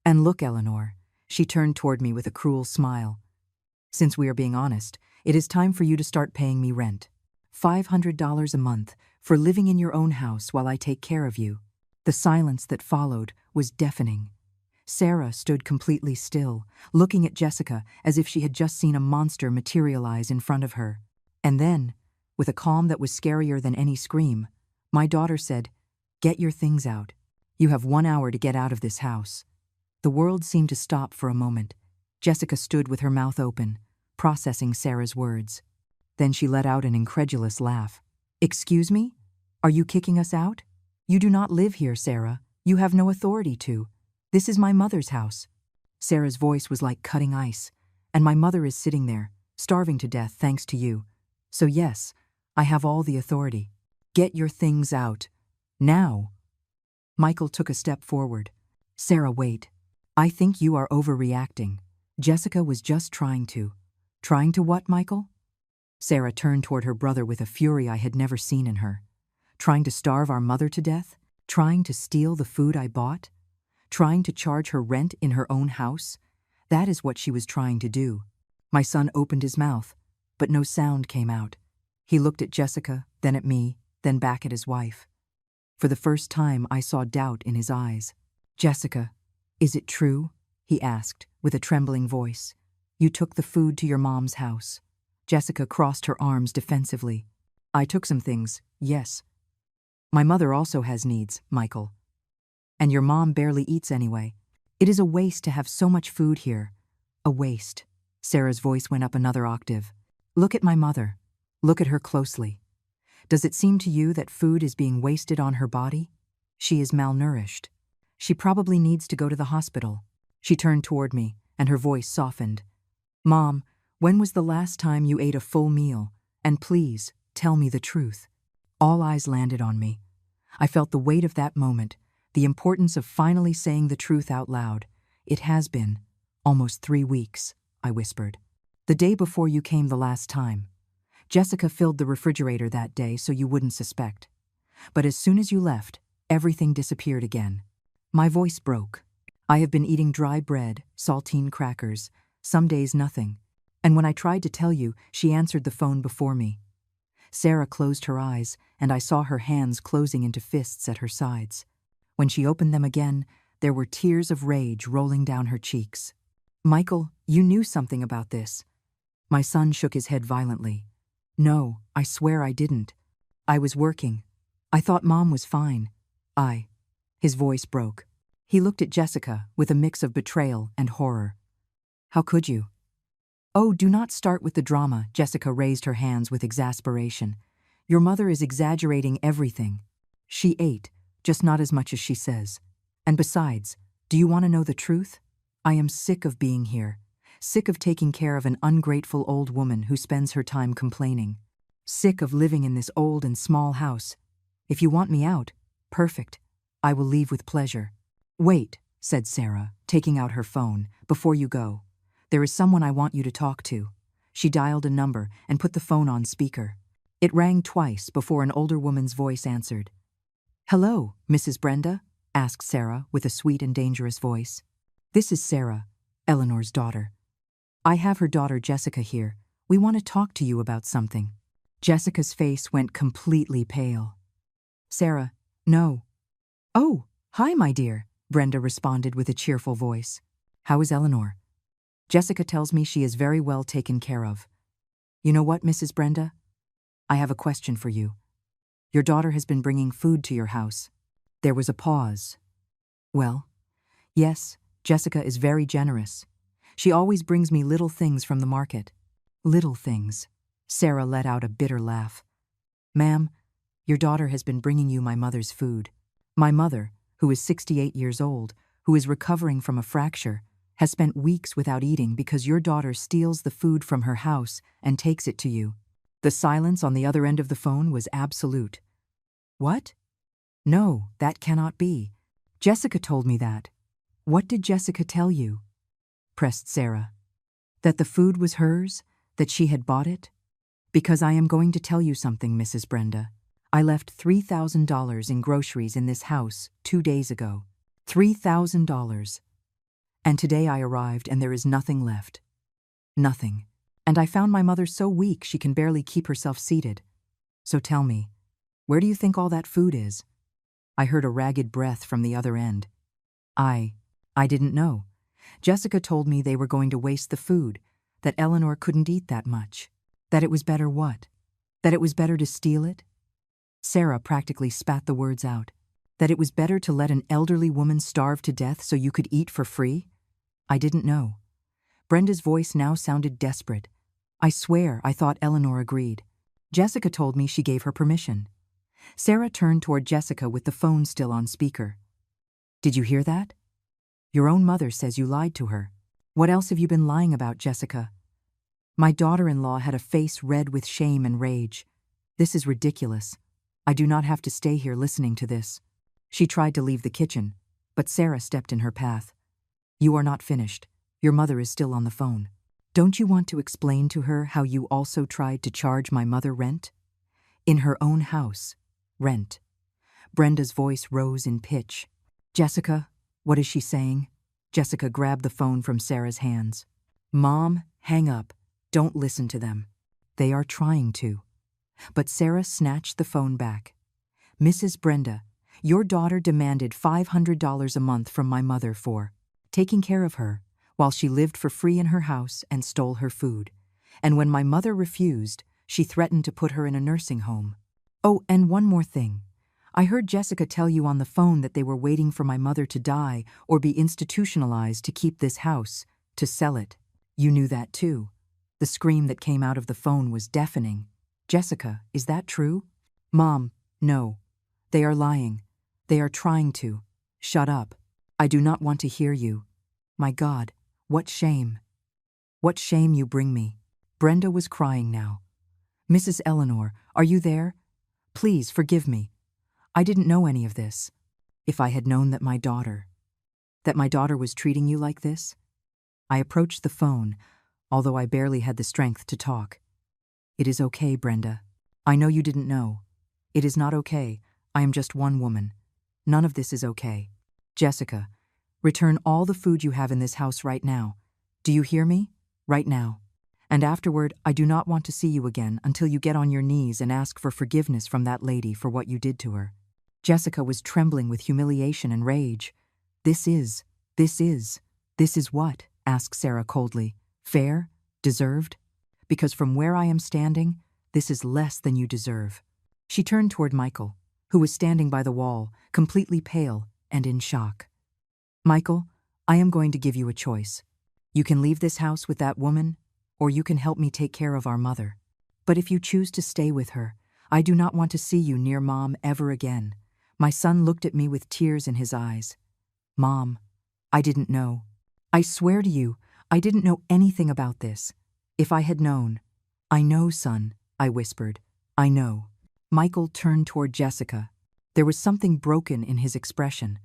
And look, Eleanor." She turned toward me with a cruel smile. "Since we are being honest, it is time for you to start paying me rent. $500 a month for living in your own house while I take care of you." The silence that followed was deafening. Sarah stood completely still, looking at Jessica as if she had just seen a monster materialize in front of her. And then, with a calm that was scarier than any scream, my daughter said, "Get your things out. You have 1 hour to get out of this house." The world seemed to stop for a moment. Jessica stood with her mouth open, processing Sarah's words. Then she let out an incredulous laugh. "Excuse me? Are you kicking us out? You do not live here, Sarah. You have no authority to. This is my mother's house." Sarah's voice was like cutting ice. "And my mother is sitting there, starving to death thanks to you. So yes, I have all the authority." Get your things out. Now. Michael took a step forward. Sarah, wait. I think you are overreacting. Jessica was just trying to. Trying to what, Michael? Sarah turned toward her brother with a fury I had never seen in her. Trying to starve our mother to death? Trying to steal the food I bought? Trying to charge her rent in her own house? That is what she was trying to do. My son opened his mouth, but no sound came out. He looked at Jessica, then at me, then back at his wife. For the first time, I saw doubt in his eyes. Jessica, is it true? He asked, with a trembling voice. You took the food to your mom's house. Jessica crossed her arms defensively. I took some things, yes. My mother also has needs, Michael. And your mom barely eats anyway. It is a waste to have so much food here. A waste. Sarah's voice went up another octave. Look at my mother. Look at her closely. Does it seem to you that food is being wasted on her body? She is malnourished. She probably needs to go to the hospital. She turned toward me, and her voice softened. Mom, when was the last time you ate a full meal? And please, tell me the truth. All eyes landed on me. I felt the weight of that moment, the importance of finally saying the truth out loud. It has been almost 3 weeks, I whispered. The day before you came the last time. Jessica filled the refrigerator that day so you wouldn't suspect. But as soon as you left, everything disappeared again. My voice broke. I have been eating dry bread, saltine crackers, some days nothing. And when I tried to tell you, she answered the phone before me. Sarah closed her eyes, and I saw her hands closing into fists at her sides. When she opened them again, there were tears of rage rolling down her cheeks. Michael, you knew something about this. My son shook his head violently. No, I swear I didn't. I was working. I thought Mom was fine. His voice broke. He looked at Jessica with a mix of betrayal and horror. How could you? Oh, do not start with the drama, Jessica raised her hands with exasperation. Your mother is exaggerating everything. She ate, just not as much as she says. And besides, do you want to know the truth? I am sick of being here. Sick of taking care of an ungrateful old woman who spends her time complaining. Sick of living in this old and small house. If you want me out, perfect. I will leave with pleasure. Wait, said Sarah, taking out her phone, before you go. There is someone I want you to talk to. She dialed a number and put the phone on speaker. It rang twice before an older woman's voice answered. Hello, Mrs. Brenda? Asked Sarah with a sweet and dangerous voice. This is Sarah, Eleanor's daughter. I have her daughter Jessica here. We want to talk to you about something. Jessica's face went completely pale. Sarah, no. Oh, hi, my dear, Brenda responded with a cheerful voice. How is Eleanor? Jessica tells me she is very well taken care of. You know what, Mrs. Brenda? I have a question for you. Your daughter has been bringing food to your house. There was a pause. Well, yes, Jessica is very generous. She always brings me little things from the market. Little things. Sarah let out a bitter laugh. Ma'am, your daughter has been bringing you my mother's food. My mother, who is 68 years old, who is recovering from a fracture, has spent weeks without eating because your daughter steals the food from her house and takes it to you. The silence on the other end of the phone was absolute. What? No, that cannot be. Jessica told me that. What did Jessica tell you? Pressed Sarah. That the food was hers? That she had bought it? Because I am going to tell you something, Mrs. Brenda. I left $3,000 in groceries in this house 2 days ago. $3,000. And today I arrived and there is nothing left. Nothing. And I found my mother so weak she can barely keep herself seated. So tell me, where do you think all that food is? I heard a ragged breath from the other end. I didn't know. Jessica told me they were going to waste the food, that Eleanor couldn't eat that much. That it was better what? That it was better to steal it? Sarah practically spat the words out. That it was better to let an elderly woman starve to death so you could eat for free? I didn't know. Brenda's voice now sounded desperate. I swear I thought Eleanor agreed. Jessica told me she gave her permission. Sarah turned toward Jessica with the phone still on speaker. Did you hear that? Your own mother says you lied to her. What else have you been lying about, Jessica? My daughter-in-law had a face red with shame and rage. This is ridiculous. I do not have to stay here listening to this. She tried to leave the kitchen, but Sarah stepped in her path. You are not finished. Your mother is still on the phone. Don't you want to explain to her how you also tried to charge my mother rent? In her own house. Rent. Brenda's voice rose in pitch. Jessica, what is she saying? Jessica grabbed the phone from Sarah's hands. Mom, hang up. Don't listen to them. They are trying to. But Sarah snatched the phone back. Mrs. Brenda, your daughter demanded $500 a month from my mother for taking care of her while she lived for free in her house and stole her food. And when my mother refused, she threatened to put her in a nursing home. Oh, and one more thing. I heard Jessica tell you on the phone that they were waiting for my mother to die or be institutionalized to keep this house, to sell it. You knew that too. The scream that came out of the phone was deafening. Jessica, is that true? Mom, no. They are lying. They are trying to. Shut up. I do not want to hear you. My God, what shame. What shame you bring me. Brenda was crying now. Mrs. Eleanor, are you there? Please forgive me. I didn't know any of this. If I had known that my daughter was treating you like this? I approached the phone, although I barely had the strength to talk. It is okay, Brenda. I know you didn't know. It is not okay. I am just one woman. None of this is okay. Jessica, return all the food you have in this house right now. Do you hear me? Right now. And afterward, I do not want to see you again until you get on your knees and ask for forgiveness from that lady for what you did to her. Jessica was trembling with humiliation and rage. This is what? Asked Sarah coldly. Fair? Deserved? Because from where I am standing, this is less than you deserve. She turned toward Michael, who was standing by the wall, completely pale and in shock. Michael, I am going to give you a choice. You can leave this house with that woman, or you can help me take care of our mother. But if you choose to stay with her, I do not want to see you near Mom ever again. My son looked at me with tears in his eyes. Mom, I didn't know. I swear to you, I didn't know anything about this. If I had known. I know, son, I whispered. I know. Michael turned toward Jessica. There was something broken in his expression.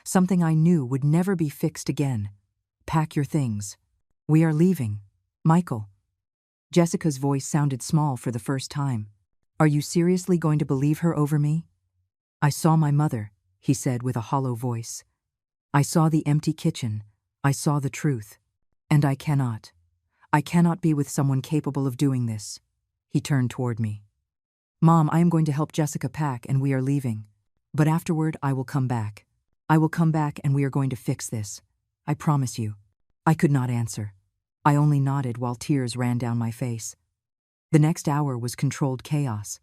Something I knew would never be fixed again. Pack your things. We are leaving. Michael. Jessica's voice sounded small for the first time. Are you seriously going to believe her over me? I saw my mother, he said with a hollow voice. I saw the empty kitchen. I saw the truth. And I cannot be with someone capable of doing this. He turned toward me. Mom, I am going to help Jessica pack and we are leaving. But afterward, I will come back. I will come back and we are going to fix this. I promise you. I could not answer. I only nodded while tears ran down my face. The next hour was controlled chaos.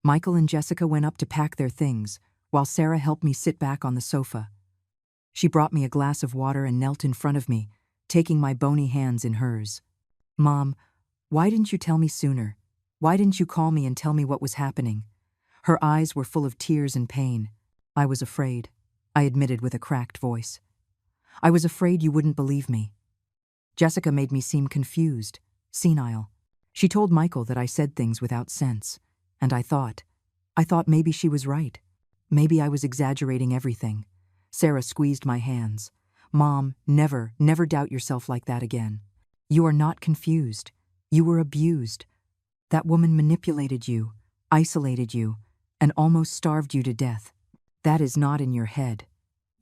Michael and Jessica went up to pack their things, while Sarah helped me sit back on the sofa. She brought me a glass of water and knelt in front of me, taking my bony hands in hers. Mom, why didn't you tell me sooner? Why didn't you call me and tell me what was happening? Her eyes were full of tears and pain. I was afraid, I admitted with a cracked voice. I was afraid you wouldn't believe me. Jessica made me seem confused, senile. She told Michael that I said things without sense, and I thought maybe she was right. Maybe I was exaggerating everything. Sarah squeezed my hands. Mom, never doubt yourself like that again. You are not confused. You were abused. That woman manipulated you, isolated you, and almost starved you to death. That is not in your head.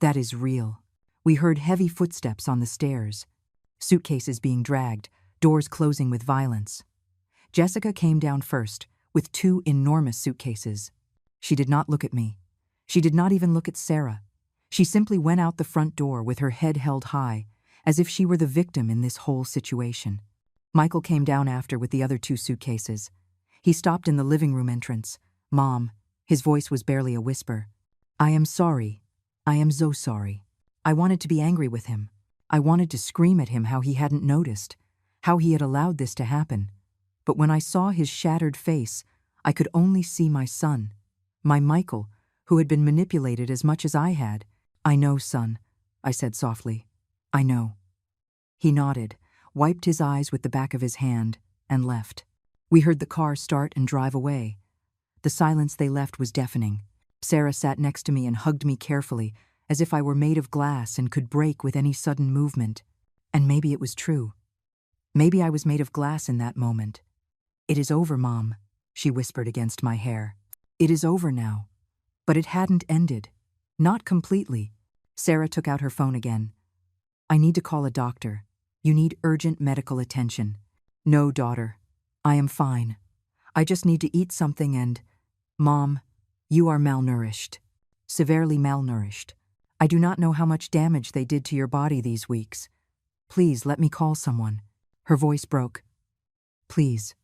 That is real. We heard heavy footsteps on the stairs, suitcases being dragged, doors closing with violence. Jessica came down first, with 2 enormous suitcases. She did not look at me. She did not even look at Sarah. She simply went out the front door with her head held high, as if she were the victim in this whole situation. Michael came down after with the other 2 suitcases. He stopped in the living room entrance. Mom, his voice was barely a whisper. I am sorry. I am so sorry. I wanted to be angry with him. I wanted to scream at him how he hadn't noticed, how he had allowed this to happen. But when I saw his shattered face, I could only see my son, my Michael, who had been manipulated as much as I had. I know, son, I said softly. I know. He nodded, wiped his eyes with the back of his hand, and left. We heard the car start and drive away. The silence they left was deafening. Sarah sat next to me and hugged me carefully, as if I were made of glass and could break with any sudden movement. And maybe it was true. Maybe I was made of glass in that moment. "It is over, Mom," she whispered against my hair. "It is over now." But it hadn't ended. Not completely. Sarah took out her phone again. "I need to call a doctor. You need urgent medical attention." "No, daughter. I am fine. I just need to eat something and—" "Mom, you are malnourished. Severely malnourished. I do not know how much damage they did to your body these weeks. Please let me call someone." Her voice broke. "Please."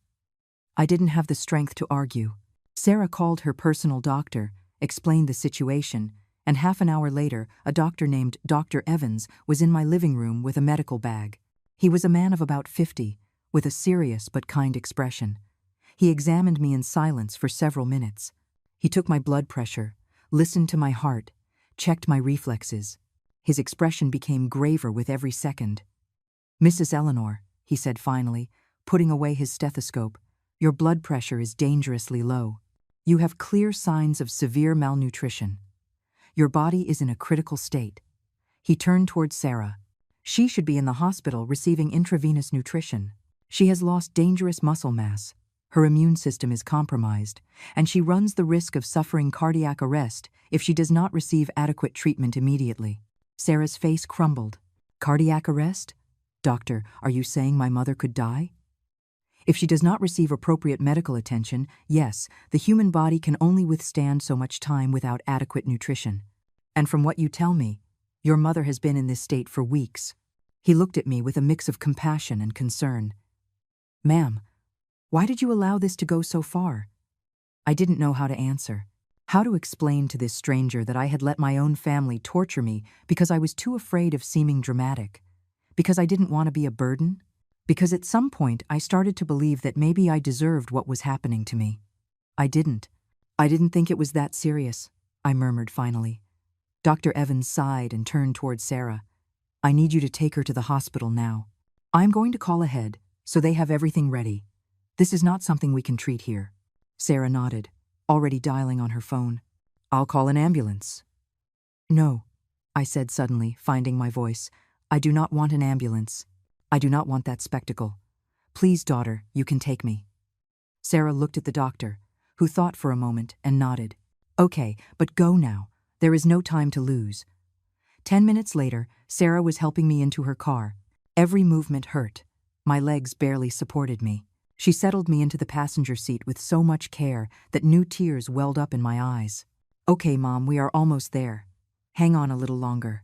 I didn't have the strength to argue. Sarah called her personal doctor, explained the situation, and half an hour later, a doctor named Dr. Evans was in my living room with a medical bag. He was a man of about 50, with a serious but kind expression. He examined me in silence for several minutes. He took my blood pressure, listened to my heart, checked my reflexes. His expression became graver with every second. "Mrs. Eleanor," he said finally, putting away his stethoscope, "your blood pressure is dangerously low. You have clear signs of severe malnutrition. Your body is in a critical state." He turned towards Sarah. "She should be in the hospital receiving intravenous nutrition. She has lost dangerous muscle mass. Her immune system is compromised, and she runs the risk of suffering cardiac arrest if she does not receive adequate treatment immediately." Sarah's face crumbled. "Cardiac arrest? Doctor, are you saying my mother could die?" "If she does not receive appropriate medical attention, yes, the human body can only withstand so much time without adequate nutrition. And from what you tell me, your mother has been in this state for weeks." He looked at me with a mix of compassion and concern. "Ma'am, why did you allow this to go so far?" I didn't know how to answer. How to explain to this stranger that I had let my own family torture me because I was too afraid of seeming dramatic, because I didn't want to be a burden, because at some point I started to believe that maybe I deserved what was happening to me. I didn't think it was that serious," I murmured finally. Dr. Evans sighed and turned towards Sarah. "I need you to take her to the hospital now. I'm going to call ahead, so they have everything ready. This is not something we can treat here." Sarah nodded, already dialing on her phone. "I'll call an ambulance." "No," I said suddenly, finding my voice. "I do not want an ambulance. I do not want that spectacle. Please, daughter, you can take me." Sarah looked at the doctor, who thought for a moment and nodded. "Okay, but go now. There is no time to lose." 10 minutes later, Sarah was helping me into her car. Every movement hurt. My legs barely supported me. She settled me into the passenger seat with so much care that new tears welled up in my eyes. "Okay, Mom, we are almost there. Hang on a little longer."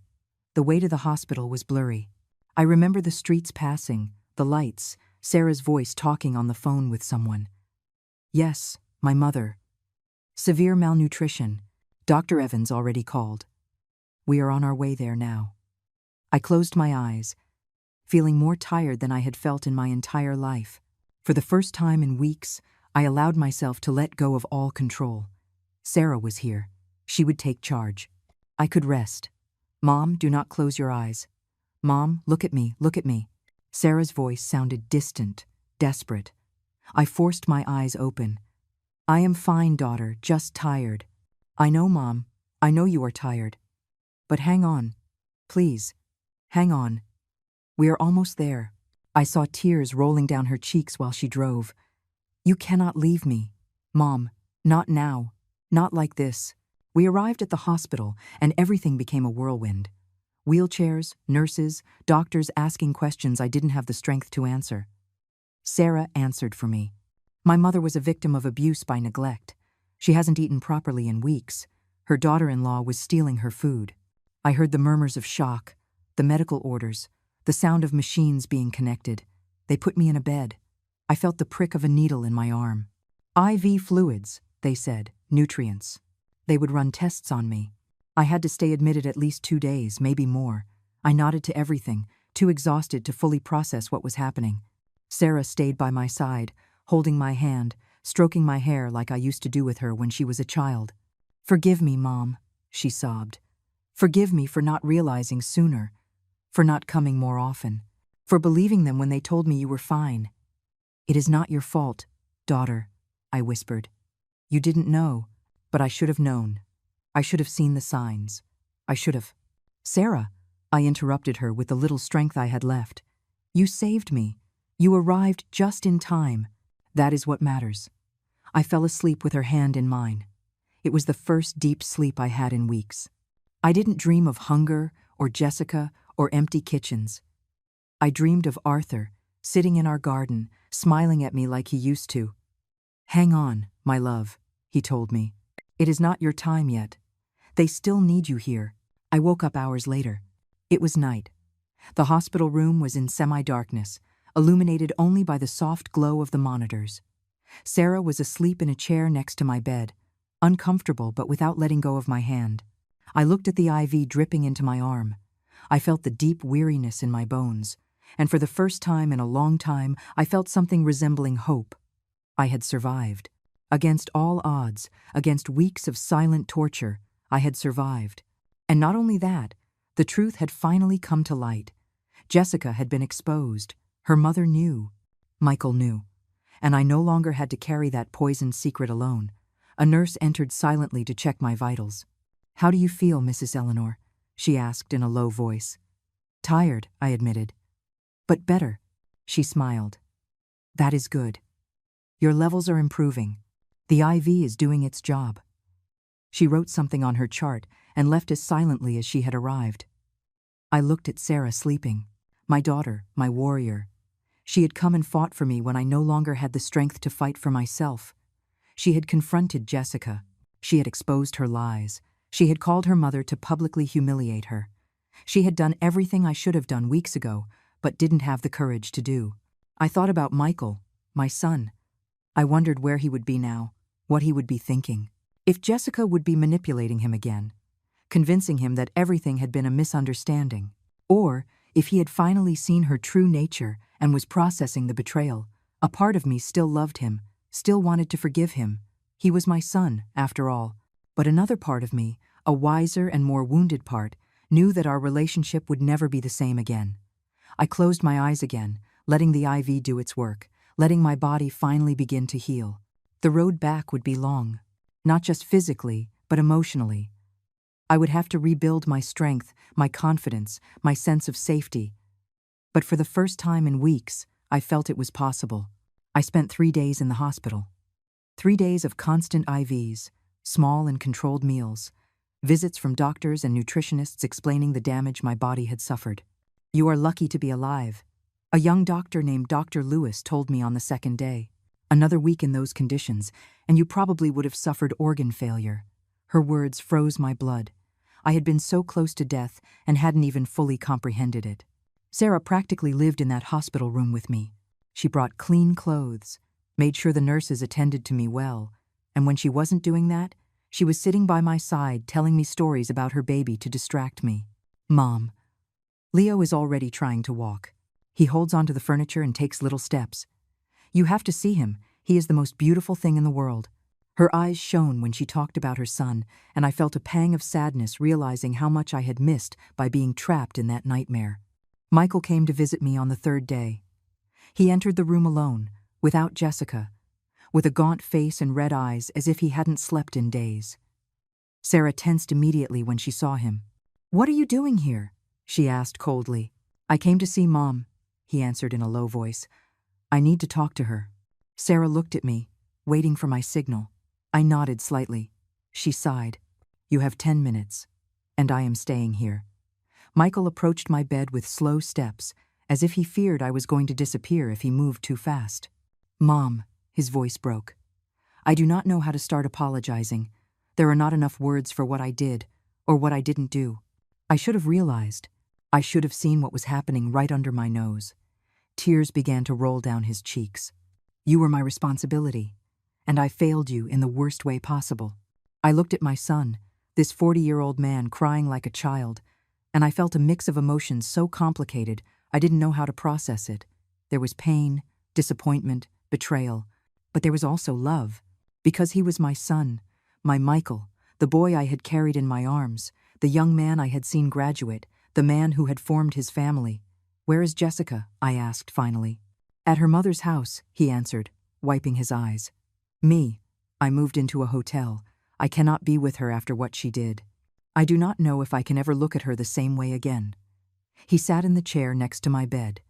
The way to the hospital was blurry. I remember the streets passing, the lights, Sarah's voice talking on the phone with someone. "Yes, my mother. Severe malnutrition. Dr. Evans already called. We are on our way there now." I closed my eyes, feeling more tired than I had felt in my entire life. For the first time in weeks, I allowed myself to let go of all control. Sarah was here. She would take charge. I could rest. "Mom, do not close your eyes. Mom, look at me, look at me." Sarah's voice sounded distant, desperate. I forced my eyes open. "I am fine, daughter, just tired." "I know, Mom. I know you are tired. But hang on. Please, hang on. We are almost there." I saw tears rolling down her cheeks while she drove. "You cannot leave me. Mom, not now. Not like this." We arrived at the hospital, and everything became a whirlwind. Wheelchairs, nurses, doctors asking questions I didn't have the strength to answer. Sarah answered for me. My mother was a victim of abuse by neglect. She hasn't eaten properly in weeks. Her daughter-in-law was stealing her food. I heard the murmurs of shock, the medical orders, the sound of machines being connected. They put me in a bed. I felt the prick of a needle in my arm. "IV fluids," they said, "nutrients." They would run tests on me. I had to stay admitted at least 2 days, maybe more. I nodded to everything, too exhausted to fully process what was happening. Sarah stayed by my side, holding my hand, stroking my hair like I used to do with her when she was a child. "Forgive me, Mom," she sobbed. "Forgive me for not realizing sooner, for not coming more often, for believing them when they told me you were fine." "It is not your fault, daughter," I whispered. You didn't know, but I should have known. I should have seen the signs. I should have. Sarah, I interrupted her with the little strength I had left. You saved me. You arrived just in time. That is what matters. I fell asleep with her hand in mine. It was the first deep sleep I had in weeks. I didn't dream of hunger or Jessica or empty kitchens. I dreamed of Arthur, sitting in our garden, smiling at me like he used to. Hang on, my love, he told me. It is not your time yet. They still need you here. I woke up hours later. It was night. The hospital room was in semi-darkness, illuminated only by the soft glow of the monitors. Sarah was asleep in a chair next to my bed, uncomfortable but without letting go of my hand. I looked at the IV dripping into my arm. I felt the deep weariness in my bones, and for the first time in a long time, I felt something resembling hope. I had survived. Against all odds, against weeks of silent torture, I had survived. And not only that, the truth had finally come to light. Jessica had been exposed. Her mother knew. Michael knew. And I no longer had to carry that poisoned secret alone. A nurse entered silently to check my vitals. "How do you feel, Mrs. Eleanor?" she asked in a low voice. "Tired," I admitted. "But better," she smiled. "That is good. Your levels are improving. The IV is doing its job." She wrote something on her chart and left as silently as she had arrived. I looked at Sarah sleeping. My daughter, my warrior. She had come and fought for me when I no longer had the strength to fight for myself. She had confronted Jessica. She had exposed her lies. She had called her mother to publicly humiliate her. She had done everything I should have done weeks ago, but didn't have the courage to do. I thought about Michael, my son. I wondered where he would be now, what he would be thinking. If Jessica would be manipulating him again, convincing him that everything had been a misunderstanding. Or if he had finally seen her true nature and was processing the betrayal. A part of me still loved him, still wanted to forgive him. He was my son, after all. But another part of me, a wiser and more wounded part, knew that our relationship would never be the same again. I closed my eyes again, letting the IV do its work, letting my body finally begin to heal. The road back would be long, not just physically, but emotionally. I would have to rebuild my strength, my confidence, my sense of safety. But for the first time in weeks, I felt it was possible. I spent 3 days in the hospital. 3 days of constant IVs, small and controlled meals, visits from doctors and nutritionists explaining the damage my body had suffered. "You are lucky to be alive," a young doctor named Dr. Lewis told me on the second day. "Another week in those conditions, and you probably would have suffered organ failure." Her words froze my blood. I had been so close to death and hadn't even fully comprehended it. Sarah practically lived in that hospital room with me. She brought clean clothes, made sure the nurses attended to me well, and when she wasn't doing that, she was sitting by my side telling me stories about her baby to distract me. "Mom, Leo is already trying to walk. He holds onto the furniture and takes little steps. You have to see him. He is the most beautiful thing in the world." Her eyes shone when she talked about her son, and I felt a pang of sadness realizing how much I had missed by being trapped in that nightmare. Michael came to visit me on the 3rd day. He entered the room alone, without Jessica, with a gaunt face and red eyes as if he hadn't slept in days. Sarah tensed immediately when she saw him. "What are you doing here?" she asked coldly. "I came to see Mom," he answered in a low voice. "I need to talk to her." Sarah looked at me, waiting for my signal. I nodded slightly. She sighed. "You have 10 minutes, and I am staying here." Michael approached my bed with slow steps, as if he feared I was going to disappear if he moved too fast. "Mom," his voice broke. "I do not know how to start apologizing. There are not enough words for what I did, or what I didn't do. I should have realized. I should have seen what was happening right under my nose." Tears began to roll down his cheeks. "You were my responsibility, and I failed you in the worst way possible." I looked at my son, this 40-year-old man crying like a child, and I felt a mix of emotions so complicated I didn't know how to process it. There was pain, disappointment, betrayal, but there was also love, because he was my son, my Michael, the boy I had carried in my arms, the young man I had seen graduate, the man who had formed his family. "Where is Jessica?" I asked finally. "At her mother's house," he answered, wiping his eyes. "Me. I moved into a hotel. I cannot be with her after what she did. I do not know if I can ever look at her the same way again. He sat in the chair next to my bed.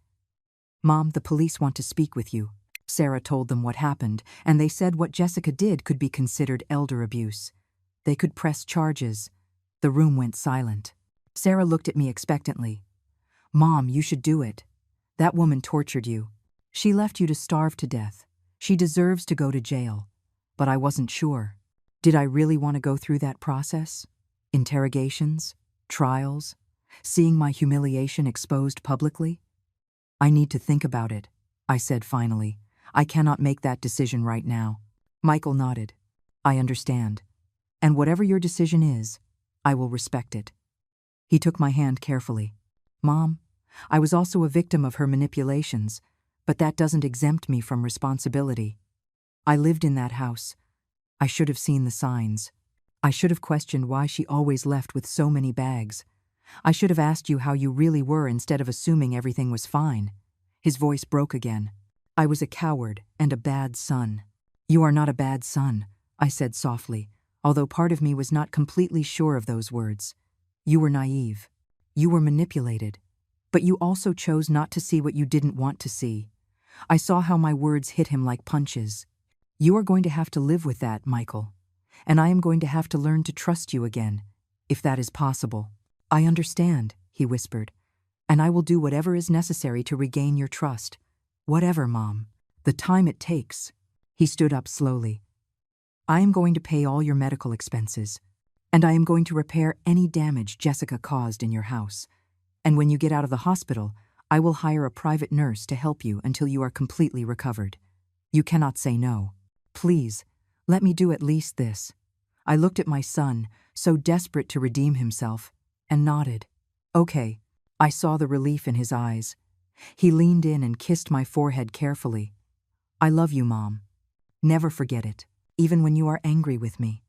Mom, the police want to speak with you. Sarah told them what happened, and they said what Jessica did could be considered elder abuse. They could press charges. The room went silent. Sarah looked at me expectantly. Mom, you should do it. That woman tortured you. She left you to starve to death. She deserves to go to jail. But I wasn't sure. Did I really want to go through that process? Interrogations? Trials? Seeing my humiliation exposed publicly? I need to think about it, I said finally. I cannot make that decision right now. Michael nodded. I understand. And whatever your decision is, I will respect it. He took my hand carefully. Mom, I was also a victim of her manipulations, but that doesn't exempt me from responsibility. I lived in that house. I should have seen the signs. I should have questioned why she always left with so many bags. I should have asked you how you really were instead of assuming everything was fine. His voice broke again. I was a coward and a bad son. You are not a bad son, I said softly, although part of me was not completely sure of those words. You were naive. You were manipulated. But you also chose not to see what you didn't want to see. I saw how my words hit him like punches. You are going to have to live with that, Michael. And I am going to have to learn to trust you again, if that is possible. I understand, he whispered, and I will do whatever is necessary to regain your trust. Whatever, Mom. The time it takes. He stood up slowly. I am going to pay all your medical expenses, and I am going to repair any damage Jessica caused in your house. And when you get out of the hospital, I will hire a private nurse to help you until you are completely recovered. You cannot say no. Please, let me do at least this. I looked at my son, so desperate to redeem himself, and nodded. Okay. I saw the relief in his eyes. He leaned in and kissed my forehead carefully. I love you, Mom. Never forget it, even when you are angry with me.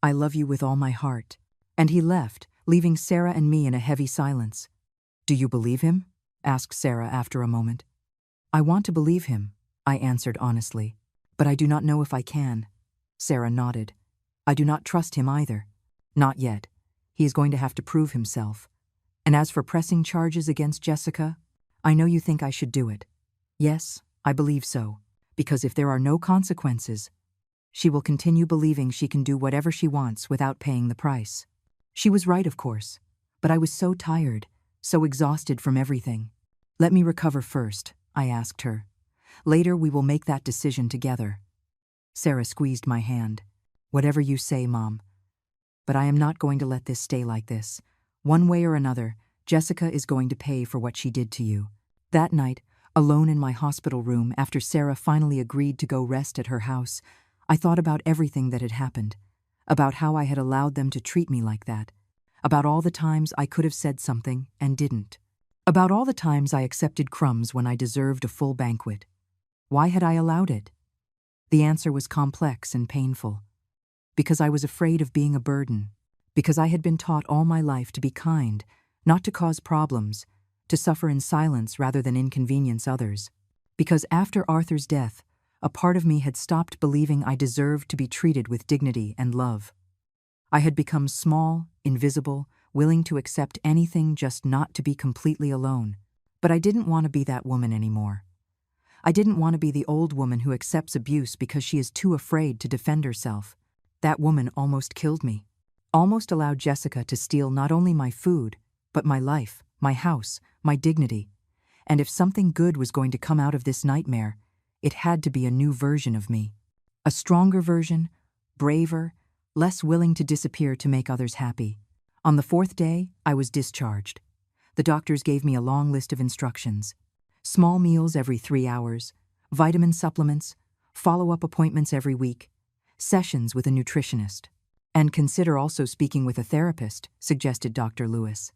I love you with all my heart. And he left, leaving Sarah and me in a heavy silence. Do you believe him? Asked Sarah after a moment. I want to believe him, I answered honestly. But I do not know if I can. Sarah nodded. I do not trust him either. Not yet. He is going to have to prove himself. And as for pressing charges against Jessica, I know you think I should do it. Yes, I believe so. Because if there are no consequences, she will continue believing she can do whatever she wants without paying the price. She was right, of course. But I was so tired, so exhausted from everything. Let me recover first, I asked her. Later we will make that decision together. Sarah squeezed my hand. Whatever you say, Mom. But I am not going to let this stay like this. One way or another, Jessica is going to pay for what she did to you. That night, alone in my hospital room after Sarah finally agreed to go rest at her house, I thought about everything that had happened, about how I had allowed them to treat me like that, about all the times I could have said something and didn't, about all the times I accepted crumbs when I deserved a full banquet. Why had I allowed it? The answer was complex and painful. Because I was afraid of being a burden. Because I had been taught all my life to be kind, not to cause problems, to suffer in silence rather than inconvenience others. Because after Arthur's death, a part of me had stopped believing I deserved to be treated with dignity and love. I had become small, invisible, willing to accept anything just not to be completely alone. But I didn't want to be that woman anymore. I didn't want to be the old woman who accepts abuse because she is too afraid to defend herself. That woman almost killed me. Almost allowed Jessica to steal not only my food, but my life, my house, my dignity. And if something good was going to come out of this nightmare, it had to be a new version of me. A stronger version, braver, less willing to disappear to make others happy. On the 4th day, I was discharged. The doctors gave me a long list of instructions. Small meals every 3 hours, vitamin supplements, follow-up appointments every week, sessions with a nutritionist. And consider also speaking with a therapist, suggested Dr. Lewis.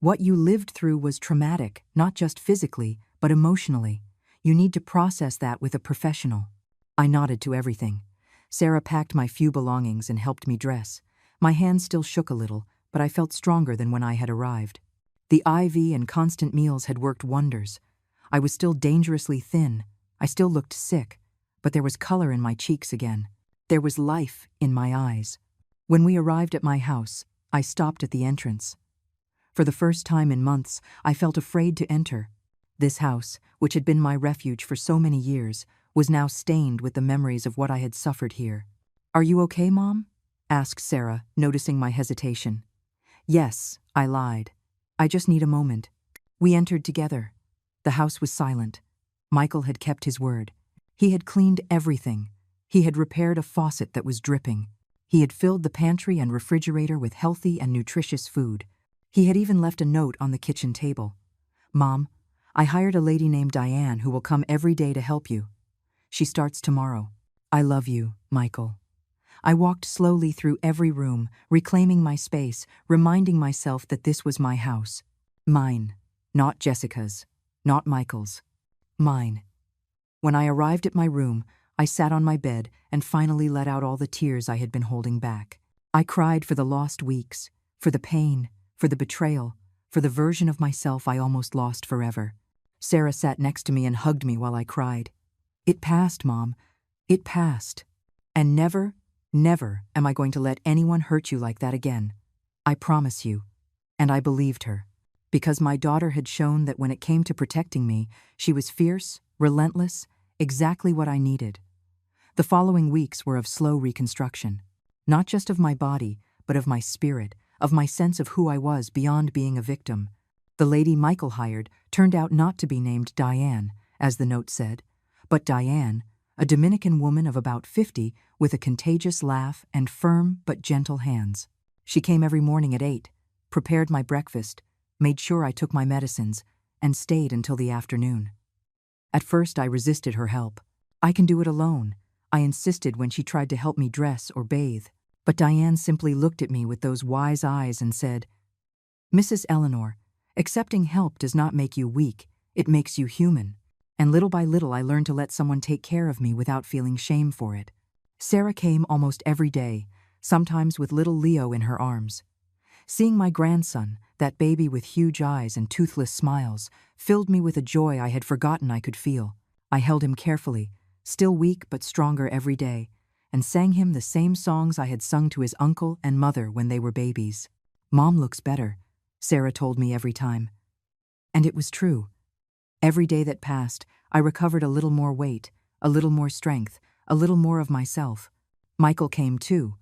What you lived through was traumatic, not just physically, but emotionally. You need to process that with a professional. I nodded to everything. Sarah packed my few belongings and helped me dress. My hands still shook a little, but I felt stronger than when I had arrived. The IV and constant meals had worked wonders. I was still dangerously thin. I still looked sick, but there was color in my cheeks again. There was life in my eyes. When we arrived at my house, I stopped at the entrance. For the first time in months, I felt afraid to enter. This house, which had been my refuge for so many years, was now stained with the memories of what I had suffered here. "Are you okay, Mom?" asked Sarah, noticing my hesitation. "Yes," I lied. "I just need a moment." We entered together. The house was silent. Michael had kept his word. He had cleaned everything. He had repaired a faucet that was dripping. He had filled the pantry and refrigerator with healthy and nutritious food. He had even left a note on the kitchen table. "Mom, I hired a lady named Diane who will come every day to help you. She starts tomorrow. I love you, Michael." I walked slowly through every room, reclaiming my space, reminding myself that this was my house. Mine, not Jessica's, not Michael's. Mine. When I arrived at my room, I sat on my bed and finally let out all the tears I had been holding back. I cried for the lost weeks, for the pain, for the betrayal, for the version of myself I almost lost forever. Sarah sat next to me and hugged me while I cried. "It passed, Mom. It passed. And never, never am I going to let anyone hurt you like that again. I promise you." And I believed her, because my daughter had shown that when it came to protecting me, she was fierce, relentless, exactly what I needed. The following weeks were of slow reconstruction, not just of my body, but of my spirit, of my sense of who I was beyond being a victim. The lady Michael hired turned out not to be named Diane, as the note said, but Diane, a Dominican woman of about 50 with a contagious laugh and firm but gentle hands. She came every morning at 8, prepared my breakfast, made sure I took my medicines, and stayed until the afternoon. At first I resisted her help. "I can do it alone," I insisted when she tried to help me dress or bathe. But Diane simply looked at me with those wise eyes and said, "Mrs. Eleanor, accepting help does not make you weak, it makes you human." And little by little I learned to let someone take care of me without feeling shame for it. Sarah came almost every day, sometimes with little Leo in her arms. Seeing my grandson, that baby with huge eyes and toothless smiles, filled me with a joy I had forgotten I could feel. I held him carefully, still weak but stronger every day, and sang him the same songs I had sung to his uncle and mother when they were babies. "Mom looks better," Sarah told me every time. And it was true. Every day that passed, I recovered a little more weight, a little more strength, a little more of myself. Michael came too,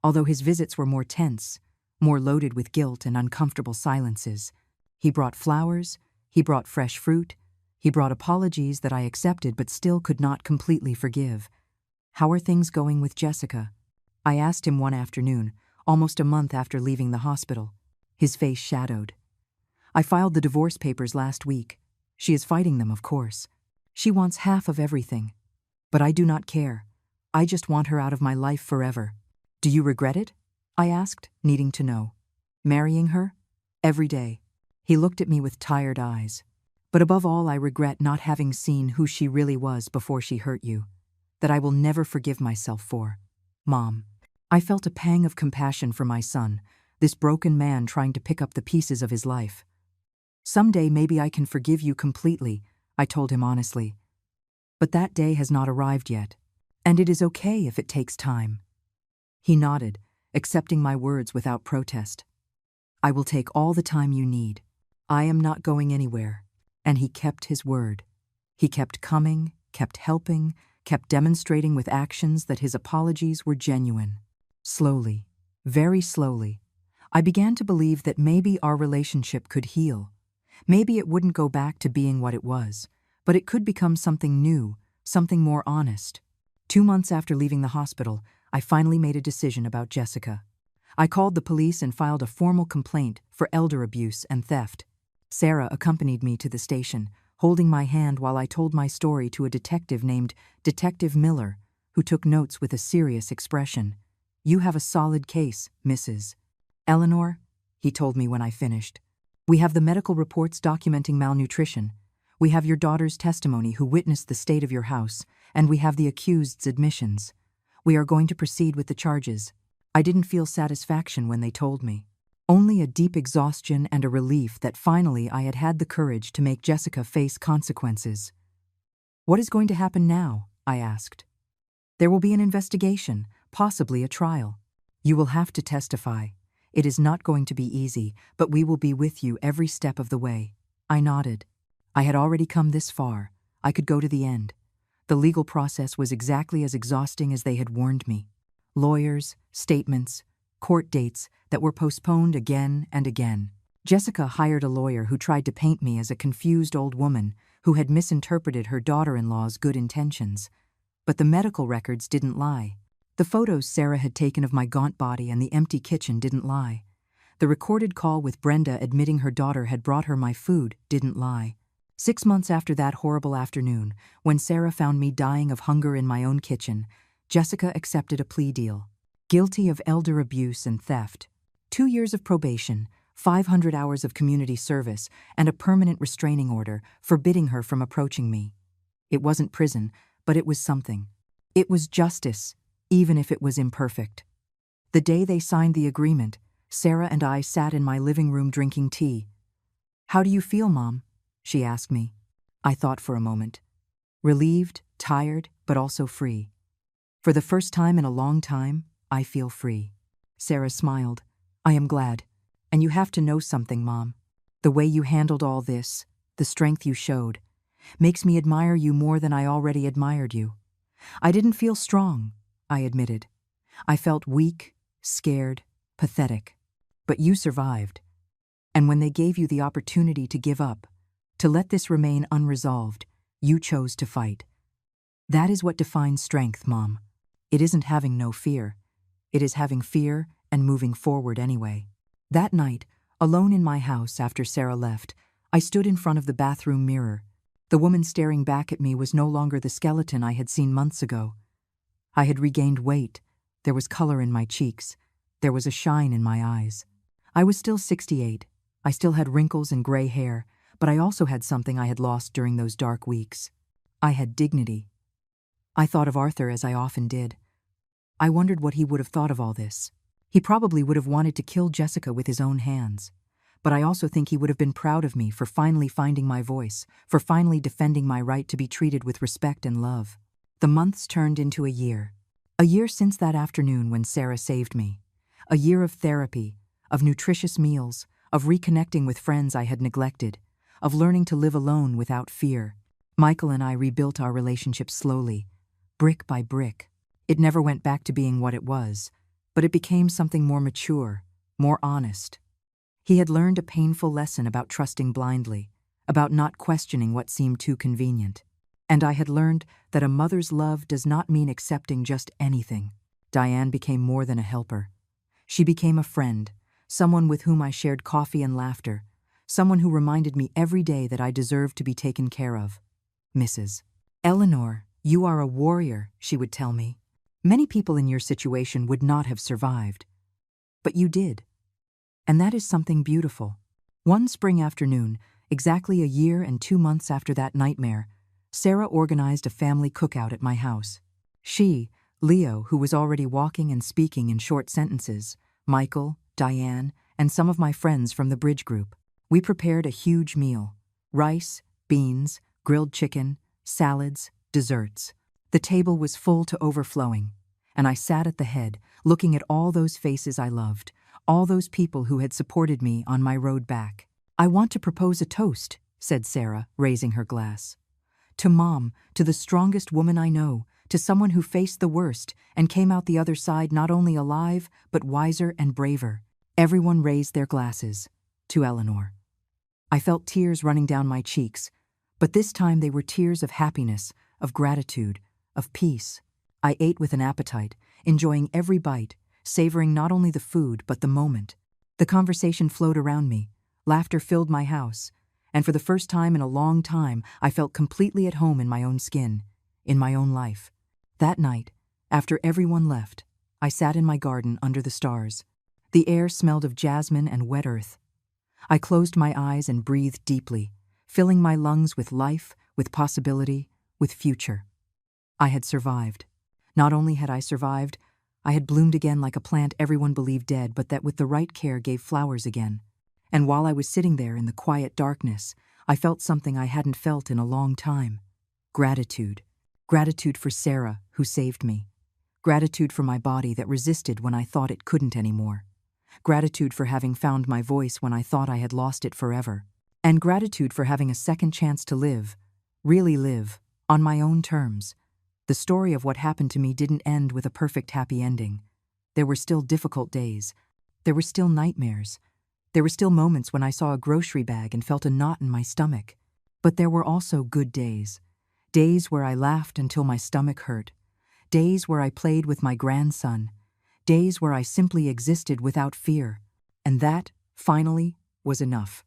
although his visits were more tense, more loaded with guilt and uncomfortable silences. He brought flowers, he brought fresh fruit, he brought apologies that I accepted but still could not completely forgive. "How are things going with Jessica?" I asked him one afternoon, almost a month after leaving the hospital. His face shadowed. "I filed the divorce papers last week. She is fighting them, of course. She wants half of everything. But I do not care. I just want her out of my life forever." "Do you regret it?" I asked, needing to know. "Marrying her? Every day." He looked at me with tired eyes. "But above all, I regret not having seen who she really was before she hurt you. That I will never forgive myself for. Mom." I felt a pang of compassion for my son, this broken man trying to pick up the pieces of his life. "Someday maybe I can forgive you completely," I told him honestly. "But that day has not arrived yet, and it is okay if it takes time." He nodded, accepting my words without protest. "I will take all the time you need. I am not going anywhere." And he kept his word. He kept coming, kept helping, kept demonstrating with actions that his apologies were genuine. Slowly, very slowly, I began to believe that maybe our relationship could heal. Maybe it wouldn't go back to being what it was, but it could become something new, something more honest. 2 months after leaving the hospital, I finally made a decision about Jessica. I called the police and filed a formal complaint for elder abuse and theft. Sarah accompanied me to the station, holding my hand while I told my story to a detective named Detective Miller, who took notes with a serious expression. "You have a solid case, Mrs. Eleanor," he told me when I finished. "We have the medical reports documenting malnutrition. We have your daughter's testimony who witnessed the state of your house, and we have the accused's admissions. We are going to proceed with the charges." I didn't feel satisfaction when they told me. Only a deep exhaustion and a relief that finally I had had the courage to make Jessica face consequences. "What is going to happen now?" I asked. "There will be an investigation, possibly a trial. You will have to testify. It is not going to be easy, but we will be with you every step of the way." I nodded. I had already come this far. I could go to the end. The legal process was exactly as exhausting as they had warned me. Lawyers, statements, court dates that were postponed again and again. Jessica hired a lawyer who tried to paint me as a confused old woman who had misinterpreted her daughter-in-law's good intentions. But the medical records didn't lie. The photos Sarah had taken of my gaunt body and the empty kitchen didn't lie. The recorded call with Brenda admitting her daughter had brought her my food didn't lie. 6 months after that horrible afternoon, when Sarah found me dying of hunger in my own kitchen, Jessica accepted a plea deal. Guilty of elder abuse and theft. 2 years of probation, 500 hours of community service, and a permanent restraining order forbidding her from approaching me. It wasn't prison, but it was something. It was justice, even if it was imperfect. The day they signed the agreement, Sarah and I sat in my living room drinking tea. "How do you feel, Mom?" she asked me. I thought for a moment. Relieved, tired, but also free. For the first time in a long time, I feel free. Sarah smiled. "I am glad. And you have to know something, Mom. The way you handled all this, the strength you showed, makes me admire you more than I already admired you. I didn't feel strong," I admitted. "I felt weak, scared, pathetic. But you survived. And when they gave you the opportunity to give up, to let this remain unresolved, you chose to fight. That is what defines strength, Mom. It isn't having no fear. It is having fear and moving forward anyway." That night, alone in my house after Sarah left, I stood in front of the bathroom mirror. The woman staring back at me was no longer the skeleton I had seen months ago. I had regained weight. There was color in my cheeks. There was a shine in my eyes. I was still 68. I still had wrinkles and gray hair, but I also had something I had lost during those dark weeks. I had dignity. I thought of Arthur as I often did. I wondered what he would have thought of all this. He probably would have wanted to kill Jessica with his own hands. But I also think he would have been proud of me for finally finding my voice, for finally defending my right to be treated with respect and love. The months turned into a year. A year since that afternoon when Sarah saved me. A year of therapy, of nutritious meals, of reconnecting with friends I had neglected, of learning to live alone without fear. Michael and I rebuilt our relationship slowly, brick by brick. It never went back to being what it was, but it became something more mature, more honest. He had learned a painful lesson about trusting blindly, about not questioning what seemed too convenient. And I had learned that a mother's love does not mean accepting just anything. Diane became more than a helper. She became a friend, someone with whom I shared coffee and laughter, someone who reminded me every day that I deserved to be taken care of. "Mrs. Eleanor, you are a warrior," she would tell me. "Many people in your situation would not have survived. But you did. And that is something beautiful." One spring afternoon, exactly a year and 2 months after that nightmare, Sarah organized a family cookout at my house. She, Leo, who was already walking and speaking in short sentences, Michael, Diane, and some of my friends from the bridge group. We prepared a huge meal. Rice, beans, grilled chicken, salads, desserts. The table was full to overflowing, and I sat at the head, looking at all those faces I loved, all those people who had supported me on my road back. "I want to propose a toast," said Sarah, raising her glass. "To Mom, to the strongest woman I know, to someone who faced the worst and came out the other side not only alive, but wiser and braver." Everyone raised their glasses. To Eleanor. I felt tears running down my cheeks, but this time they were tears of happiness, of gratitude, of peace. I ate with an appetite, enjoying every bite, savoring not only the food but the moment. The conversation flowed around me. Laughter filled my house, and for the first time in a long time, I felt completely at home in my own skin, in my own life. That night, after everyone left, I sat in my garden under the stars. The air smelled of jasmine and wet earth. I closed my eyes and breathed deeply, filling my lungs with life, with possibility, with future. I had survived. Not only had I survived, I had bloomed again like a plant everyone believed dead, but that with the right care gave flowers again. And while I was sitting there in the quiet darkness, I felt something I hadn't felt in a long time. Gratitude. Gratitude for Sarah, who saved me. Gratitude for my body that resisted when I thought it couldn't anymore. Gratitude for having found my voice when I thought I had lost it forever. And gratitude for having a second chance to live, really live, on my own terms. The story of what happened to me didn't end with a perfect happy ending. There were still difficult days. There were still nightmares. There were still moments when I saw a grocery bag and felt a knot in my stomach. But there were also good days. Days where I laughed until my stomach hurt. Days where I played with my grandson. Days where I simply existed without fear. And that, finally, was enough.